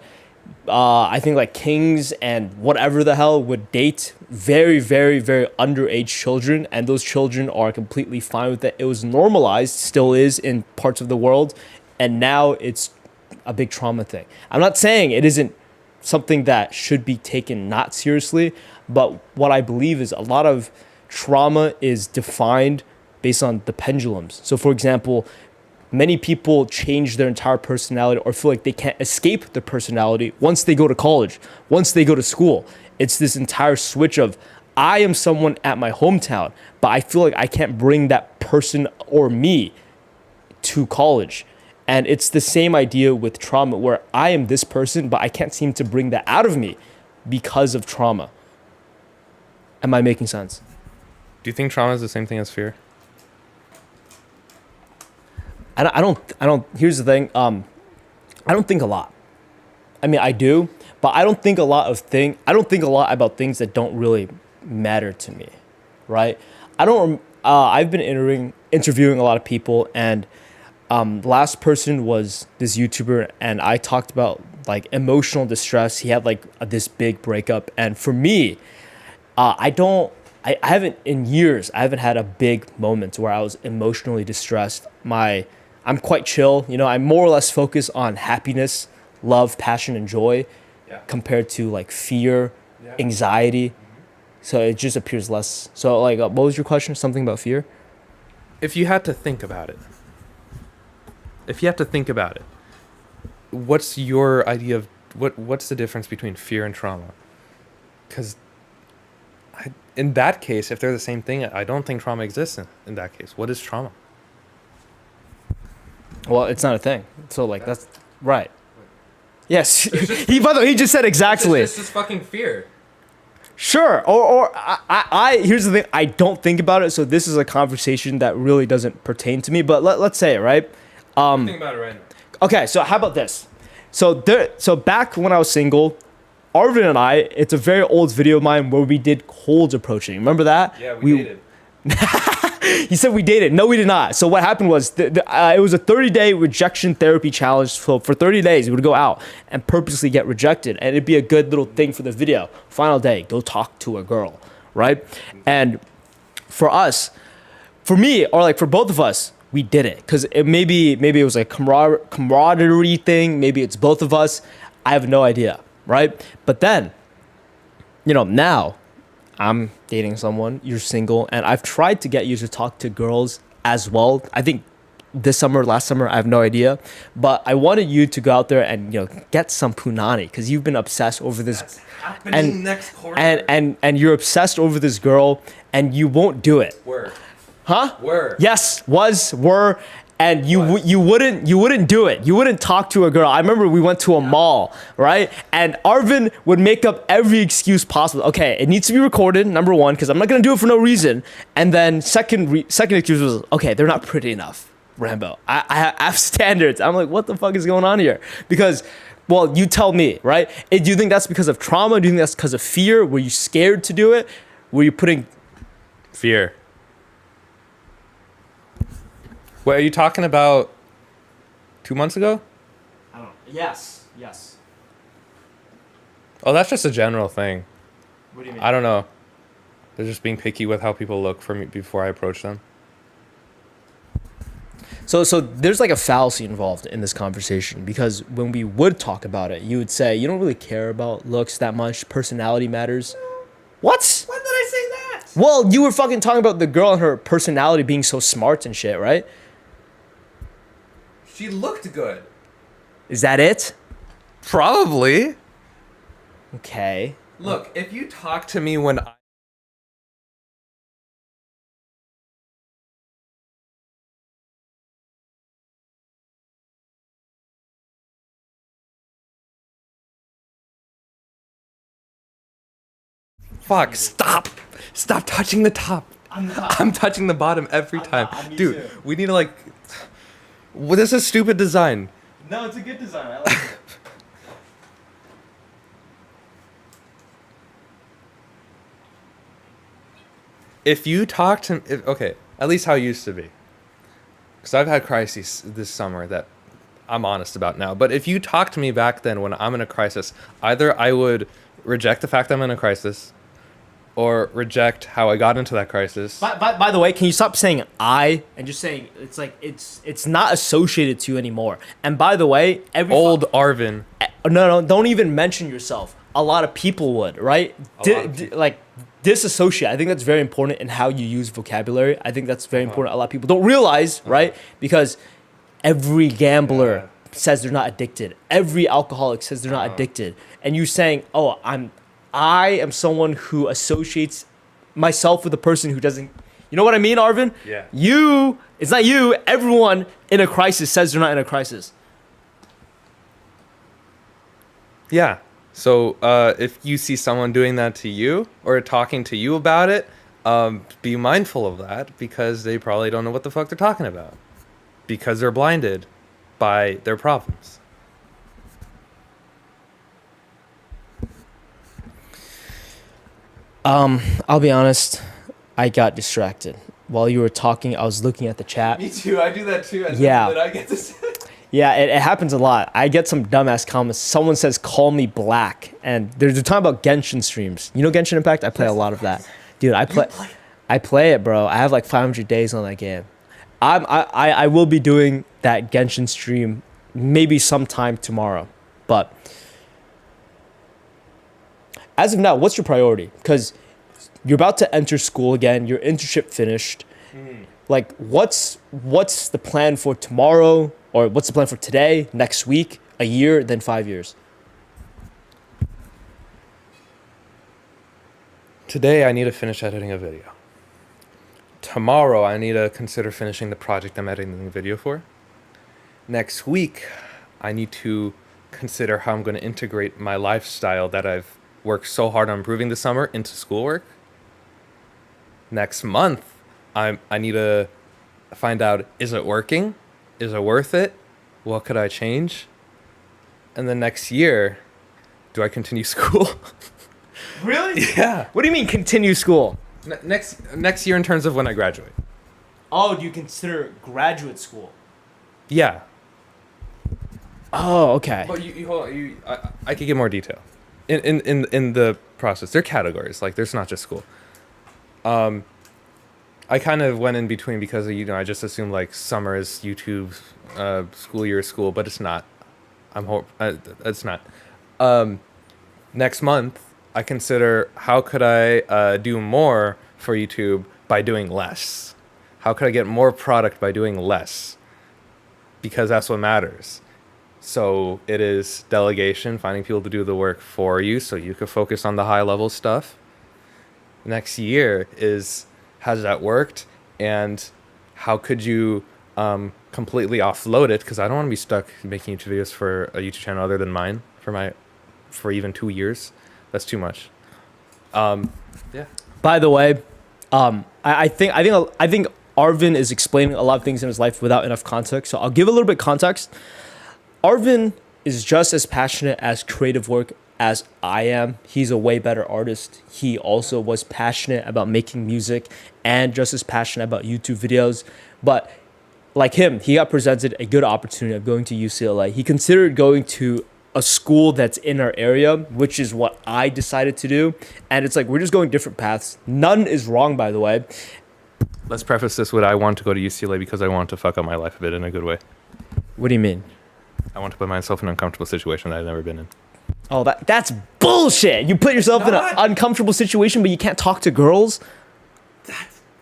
I think like kings and whatever the hell would date very, very, very underage children, and those children are completely fine with it. It was normalized, still is in parts of the world, and now it's a big trauma thing. I'm not saying it isn't something that should be taken not seriously, but what I believe is a lot of trauma is defined based on the pendulums. So for example, many people change their entire personality or feel like they can't escape their personality once they go to college, once they go to school. It's this entire switch of, I am someone at my hometown, but I feel like I can't bring that person or me to college. And it's the same idea with trauma, where I am this person, but I can't seem to bring that out of me because of trauma. Am I making sense? Do you think trauma is the same thing as fear? I don't, here's the thing. I don't think a lot. I mean, I do, but I don't think a lot about things that don't really matter to me, right? I've been interviewing a lot of people, and the last person was this YouTuber, and I talked about like emotional distress. He had like this big breakup, and for me, I haven't in years. I haven't had a big moment where I was emotionally distressed. I'm quite chill. I'm more or less focused on happiness, love, passion, and joy, compared to like fear, anxiety. So it just appears less. So like, what was your question? Something about fear? If you had to think about it, what's your idea of what's the difference between fear and trauma? Because in that case, if they're the same thing, I don't think trauma exists in that case. What is trauma? Well, it's not a thing. So like that's right. Yes. He just said exactly. It's just fucking fear. Sure. Or I here's the thing. I don't think about it. So this is a conversation that really doesn't pertain to me. But let's say it, right? Think about it right now. Okay. So how about this? So back when I was single, Arvin and I, it's a very old video of mine where we did cold approaching. Remember that? Yeah, we dated. He said we dated. No, we did not. So what happened was it was a 30-day rejection therapy challenge. So for 30 days, we would go out and purposely get rejected. And it'd be a good little thing for the video. Final day, go talk to a girl, right? And for me, or like for both of us, we did it. Because maybe it was a camaraderie thing. Maybe it's both of us. I have no idea, right? But then, now I'm dating someone, you're single, and I've tried to get you to talk to girls as well. I think this summer, last summer, I have no idea, but I wanted you to go out there and get some punani because you've been obsessed over this. That's happening next quarter. And you're obsessed over this girl, and you won't do it. Were. Huh? Were. Yes, were, and you wouldn't do it. You wouldn't talk to a girl. I remember we went to a mall, right? And Arvin would make up every excuse possible. Okay, it needs to be recorded, number one, because I'm not gonna do it for no reason. And then second excuse was, okay, they're not pretty enough. Rambo, I have standards. I'm like, what the fuck is going on here? Because, well, you tell me, right? Do you think that's because of trauma? Do you think that's because of fear? Were you scared to do it? Were you putting Fear. What are you talking about? 2 months ago? I don't know. Yes. Oh, that's just a general thing. What do you mean? I don't know. They're just being picky with how people look for me before I approach them. So there's like a fallacy involved in this conversation because when we would talk about it, you would say you don't really care about looks that much. Personality matters. What? When did I say that? Well, you were fucking talking about the girl and her personality being so smart and shit, right? She looked good. Is that it? Probably. Okay. Look, if you talk to me when I... Fuck, stop. Stop touching the top. I'm touching the bottom every time. Me Dude, too. we need to like... Well, this is a stupid design. No, it's a good design. I like it. If you talk to... okay, at least how it used to be. Because I've had crises this summer that I'm honest about now. But if you talk to me back then when I'm in a crisis, either I would reject the fact that I'm in a crisis or reject how I got into that crisis. By the way, can you stop saying I and just saying it's like it's not associated to you anymore. And by the way, Old Arvin. No, don't even mention yourself. A lot of people would, right? Like disassociate. I think that's very important in how you use vocabulary. I think that's very important. A lot of people don't realize, right? Because every gambler says they're not addicted. Every alcoholic says they're not addicted. And you saying, "Oh, I am someone who associates myself with a person who doesn't." You know what I mean, Arvin? Yeah. It's not you. Everyone in a crisis says they're not in a crisis. Yeah. So if you see someone doing that to you or talking to you about it, be mindful of that because they probably don't know what the fuck they're talking about because they're blinded by their problems. I'll be honest. I got distracted while you were talking. I was looking at the chat. Me too. I do that too. Yeah. That I get to say. Yeah, it happens a lot. I get some dumbass comments. Someone says, "Call me black," and they're talking about Genshin streams. You know Genshin Impact? I play a lot of that, dude. I play it, bro. I have like 500 days on that game. I will be doing that Genshin stream maybe sometime tomorrow, but as of now, what's your priority? Because you're about to enter school again. Your internship finished. Like, what's the plan for tomorrow? Or what's the plan for today, next week, a year, then 5 years? Today, I need to finish editing a video. Tomorrow, I need to consider finishing the project I'm editing the video for. Next week, I need to consider how I'm going to integrate my lifestyle that I've worked so hard on improving this summer into schoolwork. Next month, I need to find out, is it working? Is it worth it? What could I change? And then next year, do I continue school? Really? Yeah. What do you mean continue school? Next year in terms of when I graduate. Oh, do you consider graduate school? Yeah. Oh, okay. But you hold on, I could give more detail. In the process, there are categories. Like there's not just school. I kind of went in between because I just assumed like summer is YouTube's school year school, but it's not. It's not. Next month, I consider how could I do more for YouTube by doing less. How could I get more product by doing less? Because that's what matters. So it is delegation, finding people to do the work for you so you can focus on the high level stuff. Next year is, has that worked? And how could you completely offload it? Because I don't want to be stuck making YouTube videos for a YouTube channel other than mine for even 2 years. That's too much. Yeah. By the way, I think Arvin is explaining a lot of things in his life without enough context. So I'll give a little bit context. Arvin is just as passionate as creative work as I am. He's a way better artist. He also was passionate about making music and just as passionate about YouTube videos. But like him, he got presented a good opportunity of going to UCLA. He considered going to a school that's in our area, which is what I decided to do. And it's like, we're just going different paths. None is wrong, by the way. Let's preface this with I want to go to UCLA because I want to fuck up my life a bit in a good way. What do you mean? I want to put myself in an uncomfortable situation that I've never been in. Oh, that's bullshit. You put yourself in an uncomfortable situation, but you can't talk to girls?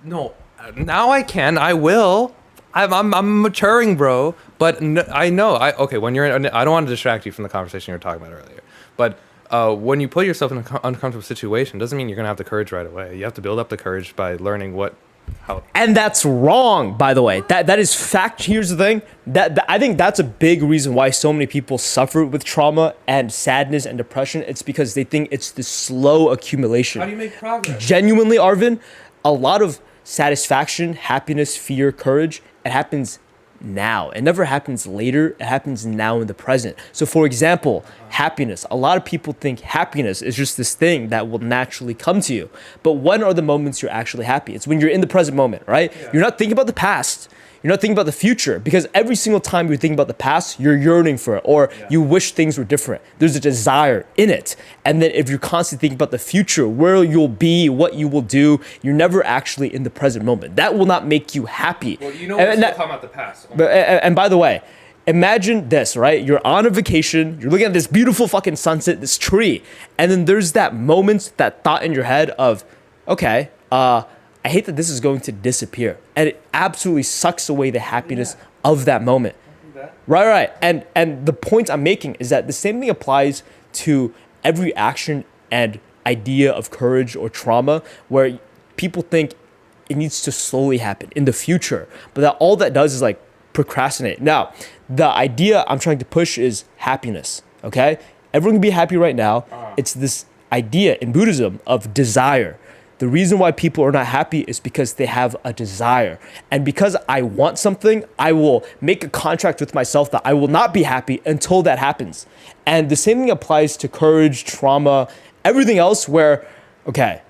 No. Now I can. I will. I'm maturing, bro. But I know. Okay, when you're in, I don't want to distract you from the conversation you were talking about earlier. But when you put yourself in an uncomfortable situation, doesn't mean you're going to have the courage right away. You have to build up the courage by learning how. And that's wrong, by the way. That is fact. Here's the thing. I think that's a big reason why so many people suffer with trauma and sadness and depression. It's because they think it's the slow accumulation. How do you make progress? Genuinely, Arvin, a lot of satisfaction, happiness, fear, courage, it happens now. It never happens later. It happens now in the present. So for example, happiness. A lot of people think happiness is just this thing that will naturally come to you. But when are the moments you're actually happy? It's when you're in the present moment, right? Yeah. You're not thinking about the past. You're not thinking about the future, because every single time you're thinking about the past, you're yearning for it, or you wish things were different. There's a desire in it. And then if you're constantly thinking about the future, where you'll be, what you will do, you're never actually in the present moment. That will not make you happy. Well, you know we're still talking about the past. And by the way, imagine this, right? You're on a vacation, you're looking at this beautiful fucking sunset, this tree, and then there's that moment, that thought in your head of, okay, I hate that this is going to disappear. And it absolutely sucks away the happiness of that moment. Right. And the point I'm making is that the same thing applies to every action and idea of courage or trauma, where people think it needs to slowly happen in the future. But that all that does is like procrastinate. Now, the idea I'm trying to push is happiness, okay? Everyone can be happy right now. It's this idea in Buddhism of desire. The reason why people are not happy is because they have a desire. And because I want something, I will make a contract with myself that I will not be happy until that happens. And the same thing applies to courage, trauma, everything else where, okay,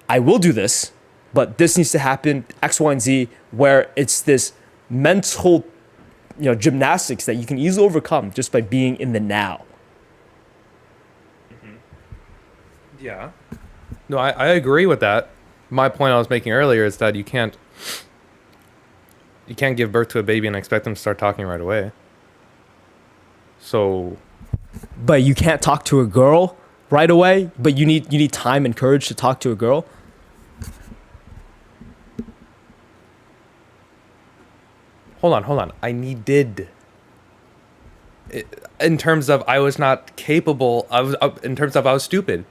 I will do this, but this needs to happen, X, Y, and Z, where it's this mental, gymnastics that you can easily overcome just by being in the now. Yeah. No, I agree with that. My point I was making earlier is that you can't give birth to a baby and expect them to start talking right away. So, but you can't talk to a girl right away, but you need time and courage to talk to a girl. Hold on. I needed. In terms of I was not capable. In terms of I was stupid.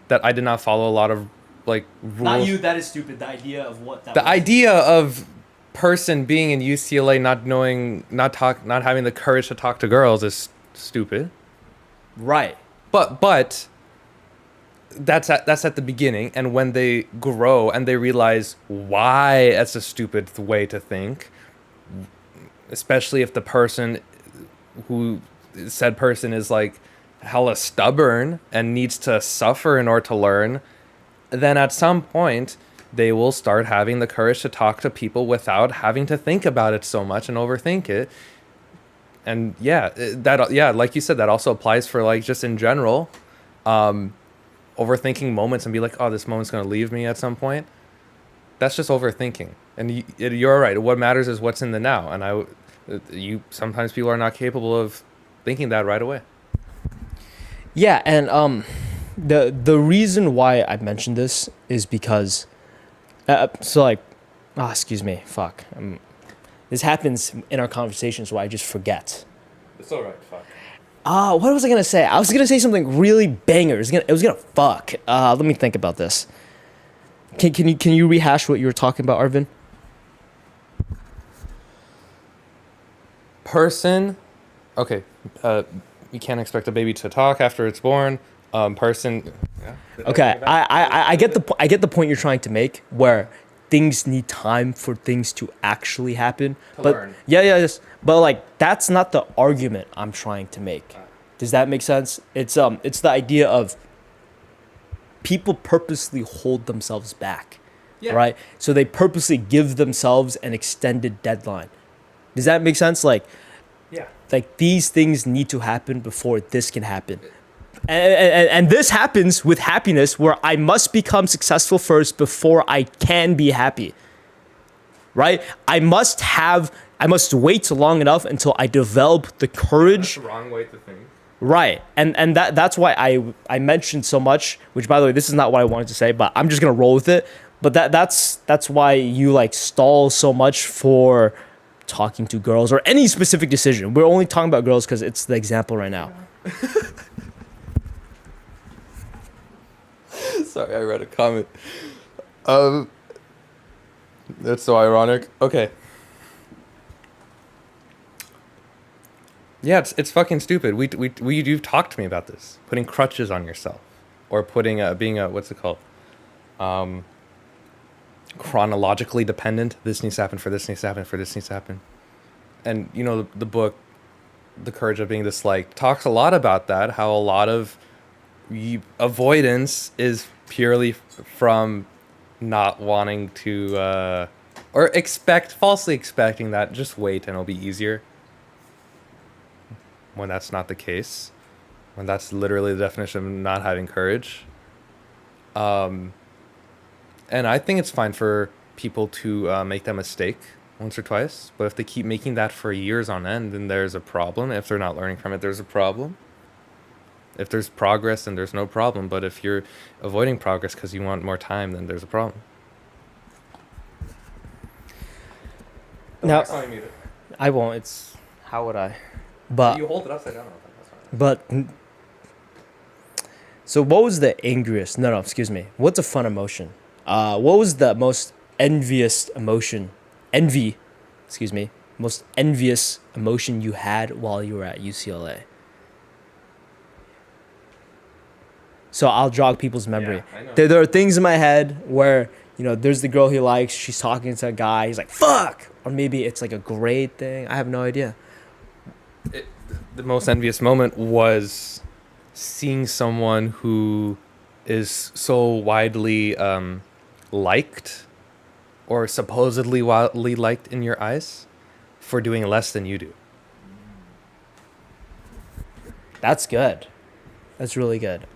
That I did not follow a lot of like rules. Not you. That is stupid. The idea of what that. The idea of person being in UCLA not having the courage to talk to girls is stupid. Right. But that's at the beginning, and when they grow and they realize why it's a stupid way to think, especially if the person who said person is like hella stubborn and needs to suffer in order to learn, then at some point they will start having the courage to talk to people without having to think about it so much and overthink it. And like you said, that also applies for like just in general, overthinking moments and be like, oh, this moment's gonna leave me at some point. That's just overthinking. And you're right. What matters is what's in the now. And you sometimes people are not capable of thinking that right away. Yeah, and the reason why I mentioned this is because excuse me, fuck. This happens in our conversations where I just forget. It's all right. Fuck. What was I gonna say? I was gonna say something really banger. It was gonna fuck. Let me think about this. Can you rehash what you were talking about, Arvin? Person. Okay. You can't expect a baby to talk after it's born. Person. Yeah. Okay, I get the point you're trying to make, where things need time for things to actually happen. But learn. yeah, yes. But like that's not the argument I'm trying to make. Does that make sense? It's the idea of people purposely hold themselves back. Yeah. Right? So they purposely give themselves an extended deadline. Does that make sense? Like these things need to happen before this can happen. And this happens with happiness, where I must become successful first before I can be happy. Right? I must wait long enough until I develop the courage. That's the wrong way to think. Right. And that's why I mentioned so much, which by the way, this is not what I wanted to say, but I'm just going to roll with it. But that's why you like stall so much for talking to girls or any specific decision. We're only talking about girls because it's the example right now. Sorry, I read a comment. That's so ironic. Okay. Yeah, it's fucking stupid. You've talked to me about this. Putting crutches on yourself, or putting being a what's it called? Chronologically dependent. This needs to happen for this needs to happen for this needs to happen. And you know the book, The Courage of Being Disliked, talks a lot about that. How a lot of avoidance is purely from not wanting to or falsely expecting that just wait and it'll be easier, when that's not the case, when that's literally the definition of not having courage. And I think it's fine for people to make that mistake once or twice, but if they keep making that for years on end, then there's a problem. If they're not learning from it, there's a problem. If there's progress, then there's no problem. But if you're avoiding progress because you want more time, then there's a problem. Now, I won't. How would I? But you hold it upside down. But so what was the angriest? No, excuse me. What's a fun emotion? What was the most envious emotion? Most envious emotion you had while you were at UCLA. So I'll jog people's memory. Yeah, there are things in my head where, you know, there's the girl he likes, she's talking to a guy, he's like, fuck! Or maybe it's like a grade thing. I have no idea. The most envious moment was seeing someone who is so widely liked, or supposedly widely liked in your eyes, for doing less than you do. That's good. That's really good.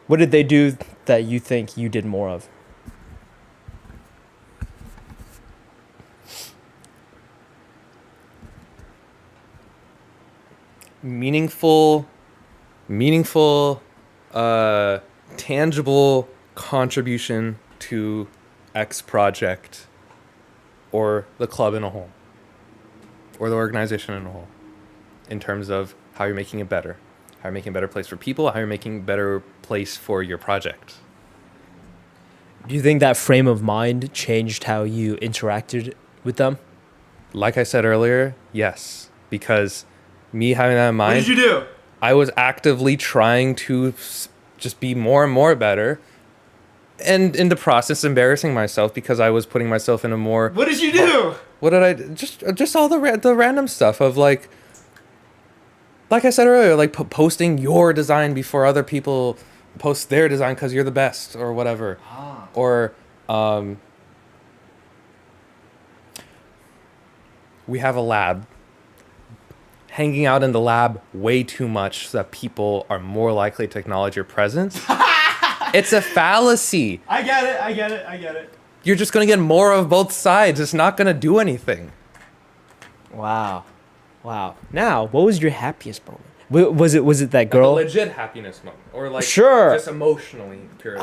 What did they do that you think you did more of? Meaningful, tangible contribution to X project, or the club in a whole, or the organization in a whole, in terms of how you're making it better, how you're making a better place for people, how you're making a better place for your project. Do you think that frame of mind changed how you interacted with them? Like I said earlier, yes, because me having that in mind, what did you do? I was actively trying to just be more and more better, and in the process embarrassing myself because I was putting myself in a more... What did you do? What did I... Just all the random stuff of like I said earlier, like posting your design before other people post their design because you're the best or whatever. Or we have a lab. Hanging out in the lab way too much so that people are more likely to acknowledge your presence It's a fallacy. I get it. You're just gonna get more of both sides. It's not gonna do anything. Wow. Now, what was your happiest moment? Was it that girl? Like a legit happiness moment, or like Sure. just emotionally pure.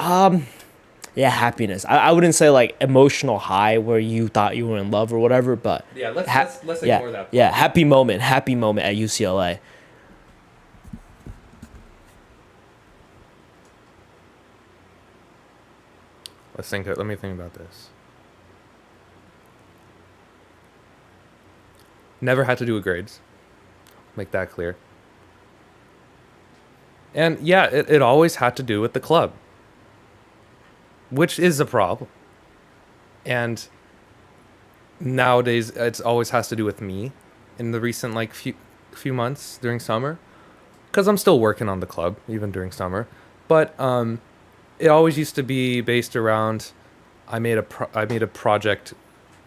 Yeah, happiness. I wouldn't say like emotional high where you thought you were in love or whatever, but Yeah, let's ignore that. Yeah, happy moment at UCLA. Let me think about this. Never had to do with grades. Make that clear. And yeah, it always had to do with the club, which is a problem. And nowadays, it's always has to do with me in the recent like few months during summer, because I'm still working on the club even during summer. But it always used to be based around I made a project,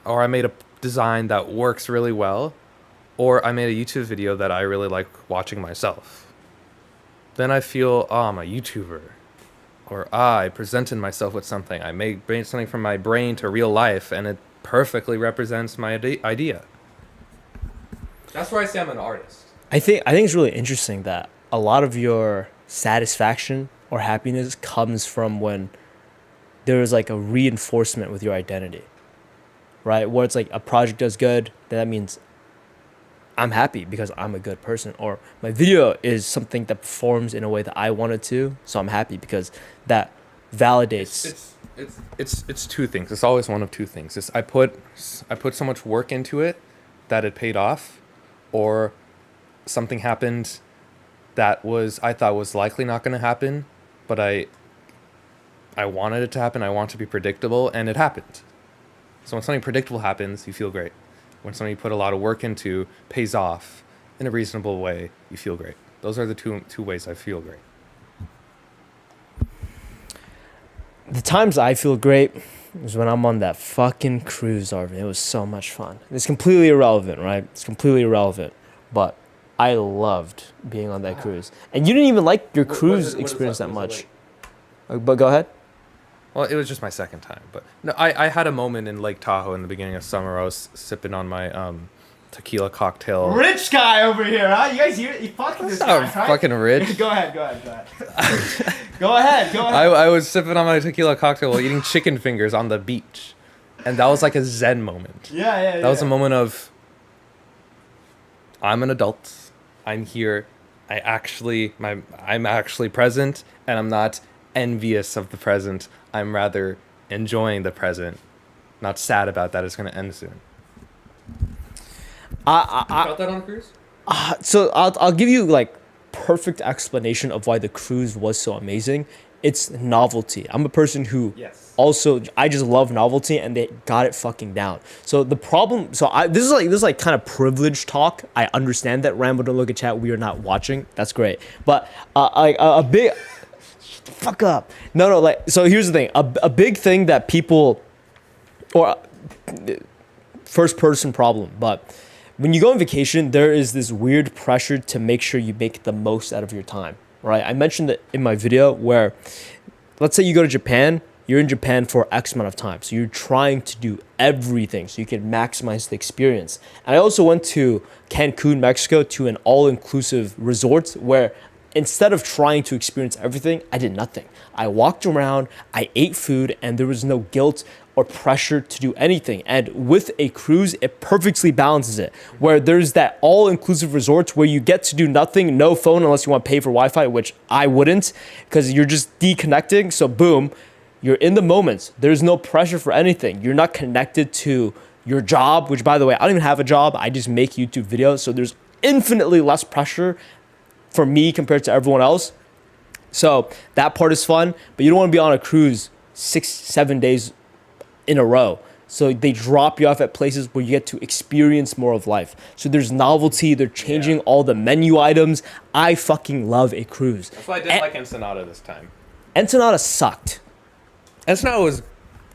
or I made a design that works really well, or I made a YouTube video that I really like watching myself. Then I feel, oh, I'm a YouTuber. Or I presented myself with something. I made something from my brain to real life, and it perfectly represents my idea. That's where I say I'm an artist. I think it's really interesting that a lot of your satisfaction or happiness comes from when there is like a reinforcement with your identity, right? Where it's like a project does good, that means I'm happy because I'm a good person, or my video is something that performs in a way that I wanted to, so I'm happy because that validates. It's two things. It's always one of two things. It's I put so much work into it that it paid off, or something happened that I thought was likely not going to happen, but I wanted it to happen. I want it to be predictable, and it happened. So when something predictable happens, you feel great. When something you put a lot of work into pays off in a reasonable way, you feel great. Those are the two ways I feel great. The times I feel great is when I'm on that fucking cruise, Arvin. It was so much fun. It's completely irrelevant, right? It's completely irrelevant. But I loved being on that cruise. And you didn't even like your cruise experience that much. But go ahead. Well, it was just my second time, but no, I had a moment in Lake Tahoe in the beginning of summer. I was sipping on my tequila cocktail. Rich guy over here, huh? You guys hear it? You fucking this guy, right? Fucking rich. Go ahead. Go ahead. I was sipping on my tequila cocktail while eating chicken fingers on the beach, and that was like a zen moment. Yeah. That was a moment of I'm an adult. I'm here. I'm actually present, and I'm not envious of the present. I'm rather enjoying the present, not sad about that it's going to end soon. You felt that on a cruise? So I'll give you like perfect explanation of why the cruise was so amazing. It's novelty. I'm a person who also I just love novelty, and they got it fucking down. So the problem, this is like kind of privileged talk. I understand that. Rambo, don't look at chat. We are not watching. That's great. But like a big. Fuck up. No, like, so here's the thing. A big thing that people, or first person problem, but when you go on vacation, there is this weird pressure to make sure you make the most out of your time, right? I mentioned it in my video where, let's say you go to Japan, you're in Japan for X amount of time. So you're trying to do everything so you can maximize the experience. And I also went to Cancun, Mexico, to an all-inclusive resort where instead of trying to experience everything, I did nothing. I walked around, I ate food, and there was no guilt or pressure to do anything. And with a cruise, it perfectly balances it. Where there's that all-inclusive resort where you get to do nothing, no phone unless you want to pay for Wi-Fi, which I wouldn't, because you're just deconnecting. So boom, you're in the moment. There's no pressure for anything. You're not connected to your job, which by the way, I don't even have a job. I just make YouTube videos. So there's infinitely less pressure for me compared to everyone else. So that part is fun, but you don't want to be on a cruise 6-7 days in a row. So they drop you off at places where you get to experience more of life. So there's novelty. They're changing all the menu items. I fucking love a cruise. That's why I didn't like Ensenada this time. Ensenada sucked. Ensenada was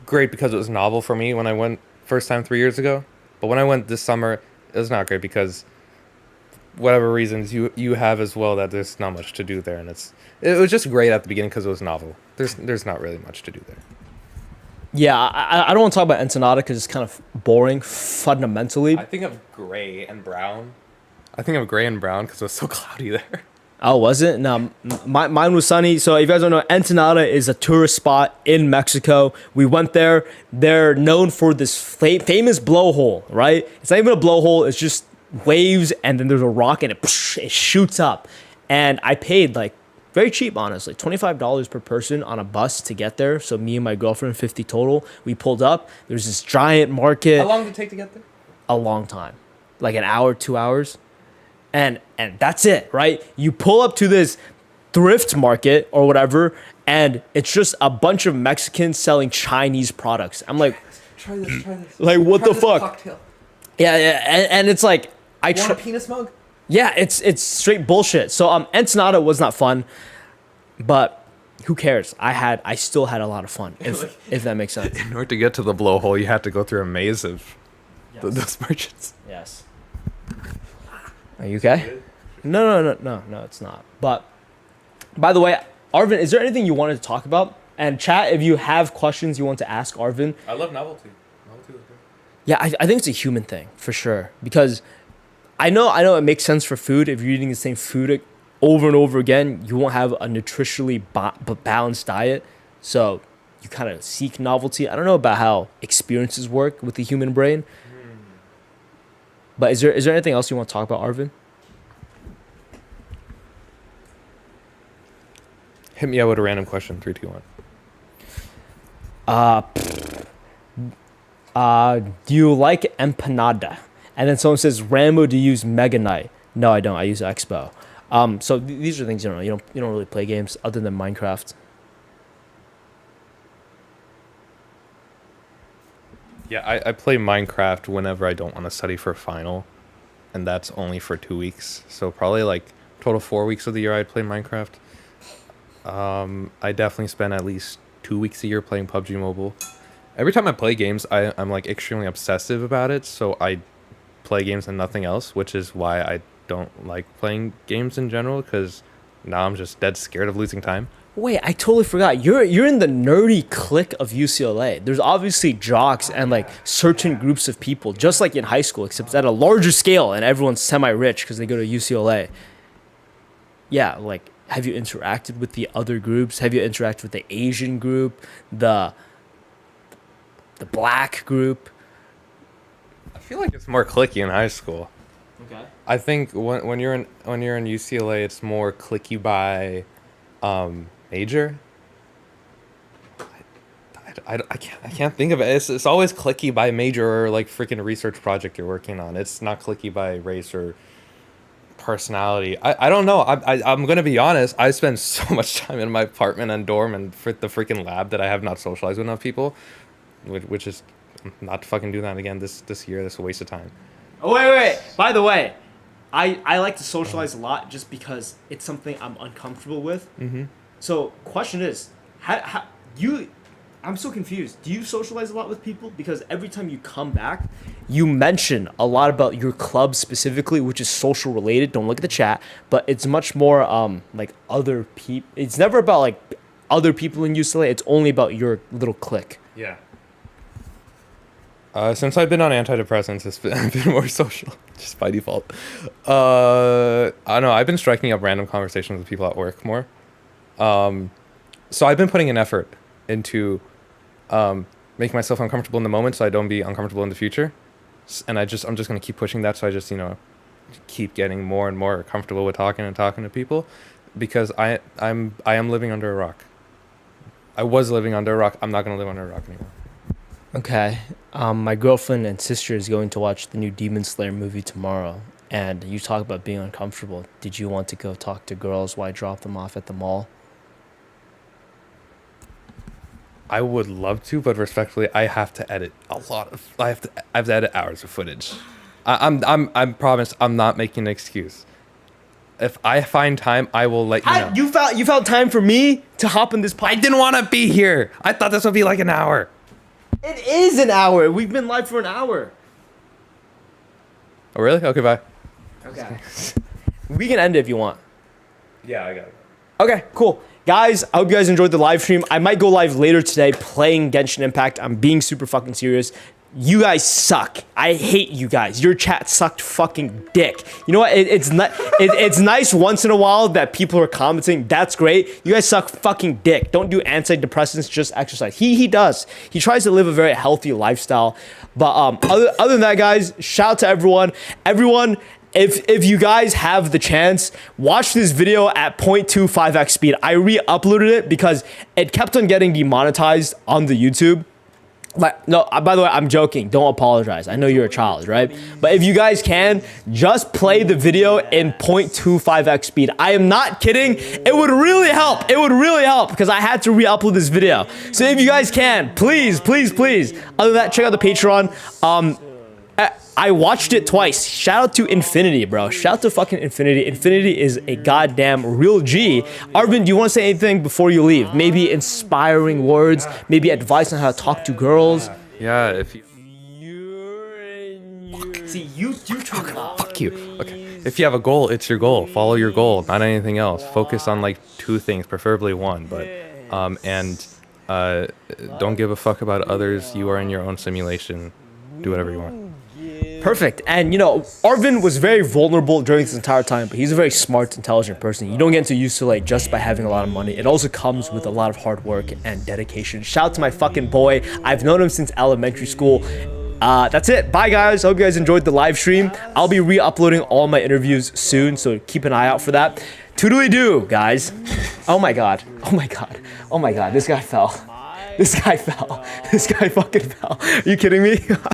great because it was novel for me when I went first time 3 years ago. But when I went this summer, it was not great because whatever reasons you have as well, that there's not much to do there, and it was just great at the beginning because it was novel. There's not really much to do there. Yeah, I don't want to talk about Ensenada because it's kind of boring fundamentally. I think of gray and brown. I think of gray and brown because it was so cloudy there. Oh, was it? No, mine was sunny. So if you guys don't know, Ensenada is a tourist spot in Mexico. We went there. They're known for this famous blowhole, right? It's not even a blowhole. It's just waves, and then there's a rock, and it shoots up. And I paid like very cheap, honestly, $25 per person on a bus to get there. So me and my girlfriend, 50 total. We pulled up. There's this giant market. How long did it take to get there? A long time, like an hour, 2 hours. And that's it, right? You pull up to this thrift market or whatever, and it's just a bunch of Mexicans selling Chinese products. I'm like, try this. Like, what the fuck? Cocktail. Yeah, and it's like, Want a penis mug? Yeah, it's straight bullshit. So Ensenada was not fun, but who cares? I still had a lot of fun, if that makes sense. In order to get to the blowhole, you had to go through a maze of those merchants. Yes. Are you okay? No, it's not. But by the way, Arvin, is there anything you wanted to talk about? And chat, if you have questions you want to ask Arvin. I love novelty. Novelty was good. Yeah, I think it's a human thing for sure, because I know it makes sense for food. If you're eating the same food over and over again, you won't have a nutritionally balanced diet. So you kind of seek novelty. I don't know about how experiences work with the human brain. But is there anything else you want to talk about, Arvin? Hit me out with a random question. 3, 2, 1. Do you like empanada? And then someone says, Rambo, do you use Mega Knight? No, I don't. I use Expo. So these are things you don't know. You don't really play games other than Minecraft. Yeah, I play Minecraft whenever I don't want to study for a final, and that's only for 2 weeks. So probably like total 4 weeks of the year I'd play Minecraft. I definitely spend at least 2 weeks a year playing PUBG Mobile. Every time I play games, I'm like extremely obsessive about it, so I play games and nothing else, which is why I don't like playing games in general, because now I'm just dead scared of losing time. Wait, I totally forgot. You're in the nerdy clique of UCLA. There's obviously jocks and like certain groups of people, just like in high school, except at a larger scale, and everyone's semi-rich because they go to UCLA. Yeah, like, have you interacted with the other groups? Have you interacted with the Asian group, the black group? I feel like it's more cliquey in high school. Okay. I think when you're in UCLA, it's more cliquey by major. I can't think of it. It's always cliquey by major or like freaking research project you're working on. It's not cliquey by race or personality. I don't know. I'm gonna be honest. I spend so much time in my apartment and dorm and the freaking lab that I have not socialized with enough people, which is not fucking doing that again this year. This is a waste of time. Oh wait. By the way, I like to socialize a lot just because it's something I'm uncomfortable with. Mm-hmm. So question is, how you? I'm so confused. Do you socialize a lot with people? Because every time you come back, you mention a lot about your club specifically, which is social related. Don't look at the chat, but it's much more like other people. It's never about like other people in UCLA. It's only about your little clique. Yeah. Since I've been on antidepressants, I've been more social, just by default. I don't know. I've been striking up random conversations with people at work more. So I've been putting an effort into making myself uncomfortable in the moment so I don't be uncomfortable in the future. And I'm just going to keep pushing that so I just, keep getting more and more comfortable with talking to people, because I am living under a rock. I was living under a rock. I'm not going to live under a rock anymore. Okay. My girlfriend and sister is going to watch the new Demon Slayer movie tomorrow. And you talk about being uncomfortable. Did you want to go talk to girls while I drop them off at the mall? I would love to, but respectfully, I have to edit I have to edit hours of footage. I'm promised I'm not making an excuse. If I find time, I will let you know. You found time for me to hop in this podcast? I didn't want to be here. I thought this would be like an hour. It is an hour. We've been live for an hour. Oh, really? Okay, bye. Okay. We can end it if you want. Yeah, I got it. Okay, cool. Guys, I hope you guys enjoyed the live stream. I might go live later today playing Genshin Impact. I'm being super fucking serious. You guys suck. I hate you guys. Your chat sucked fucking dick. You know what? It's nice once in a while that people are commenting. That's great. You guys suck fucking dick. Don't do antidepressants. Just exercise. He does. He tries to live a very healthy lifestyle. But other than that, guys, shout out to everyone. Everyone. If you guys have the chance, watch this video at 0.25x speed. I re-uploaded it because it kept on getting demonetized on the YouTube. But no, by the way, I'm joking. Don't apologize. I know you're a child, right? But if you guys can, just play the video in 0.25x speed. I am not kidding. It would really help. It would really help because I had to re-upload this video. So if you guys can, please, please, please. Other than that, check out the Patreon. I watched it twice. Shout out to Infinity, bro. Shout out to fucking Infinity. Infinity is a goddamn real G. Arvin, do you want to say anything before you leave? Maybe inspiring words, maybe advice on how to talk to girls. Yeah, if you... See, you talk about... Fuck you. Okay. If you have a goal, it's your goal. Follow your goal, not anything else. Focus on like 2 things, preferably 1. But don't give a fuck about others. You are in your own simulation. Do whatever you want. Perfect. And, you know, Arvin was very vulnerable during this entire time, but he's a very smart, intelligent person. You don't get into UCLA just by having a lot of money. It also comes with a lot of hard work and dedication. Shout out to my fucking boy. I've known him since elementary school. That's it. Bye, guys. Hope you guys enjoyed the live stream. I'll be re-uploading all my interviews soon, so keep an eye out for that. Toodly-doo, guys. Oh, my God. Oh, my God. Oh, my God. This guy fell. This guy fell. This guy fucking fell. Are you kidding me?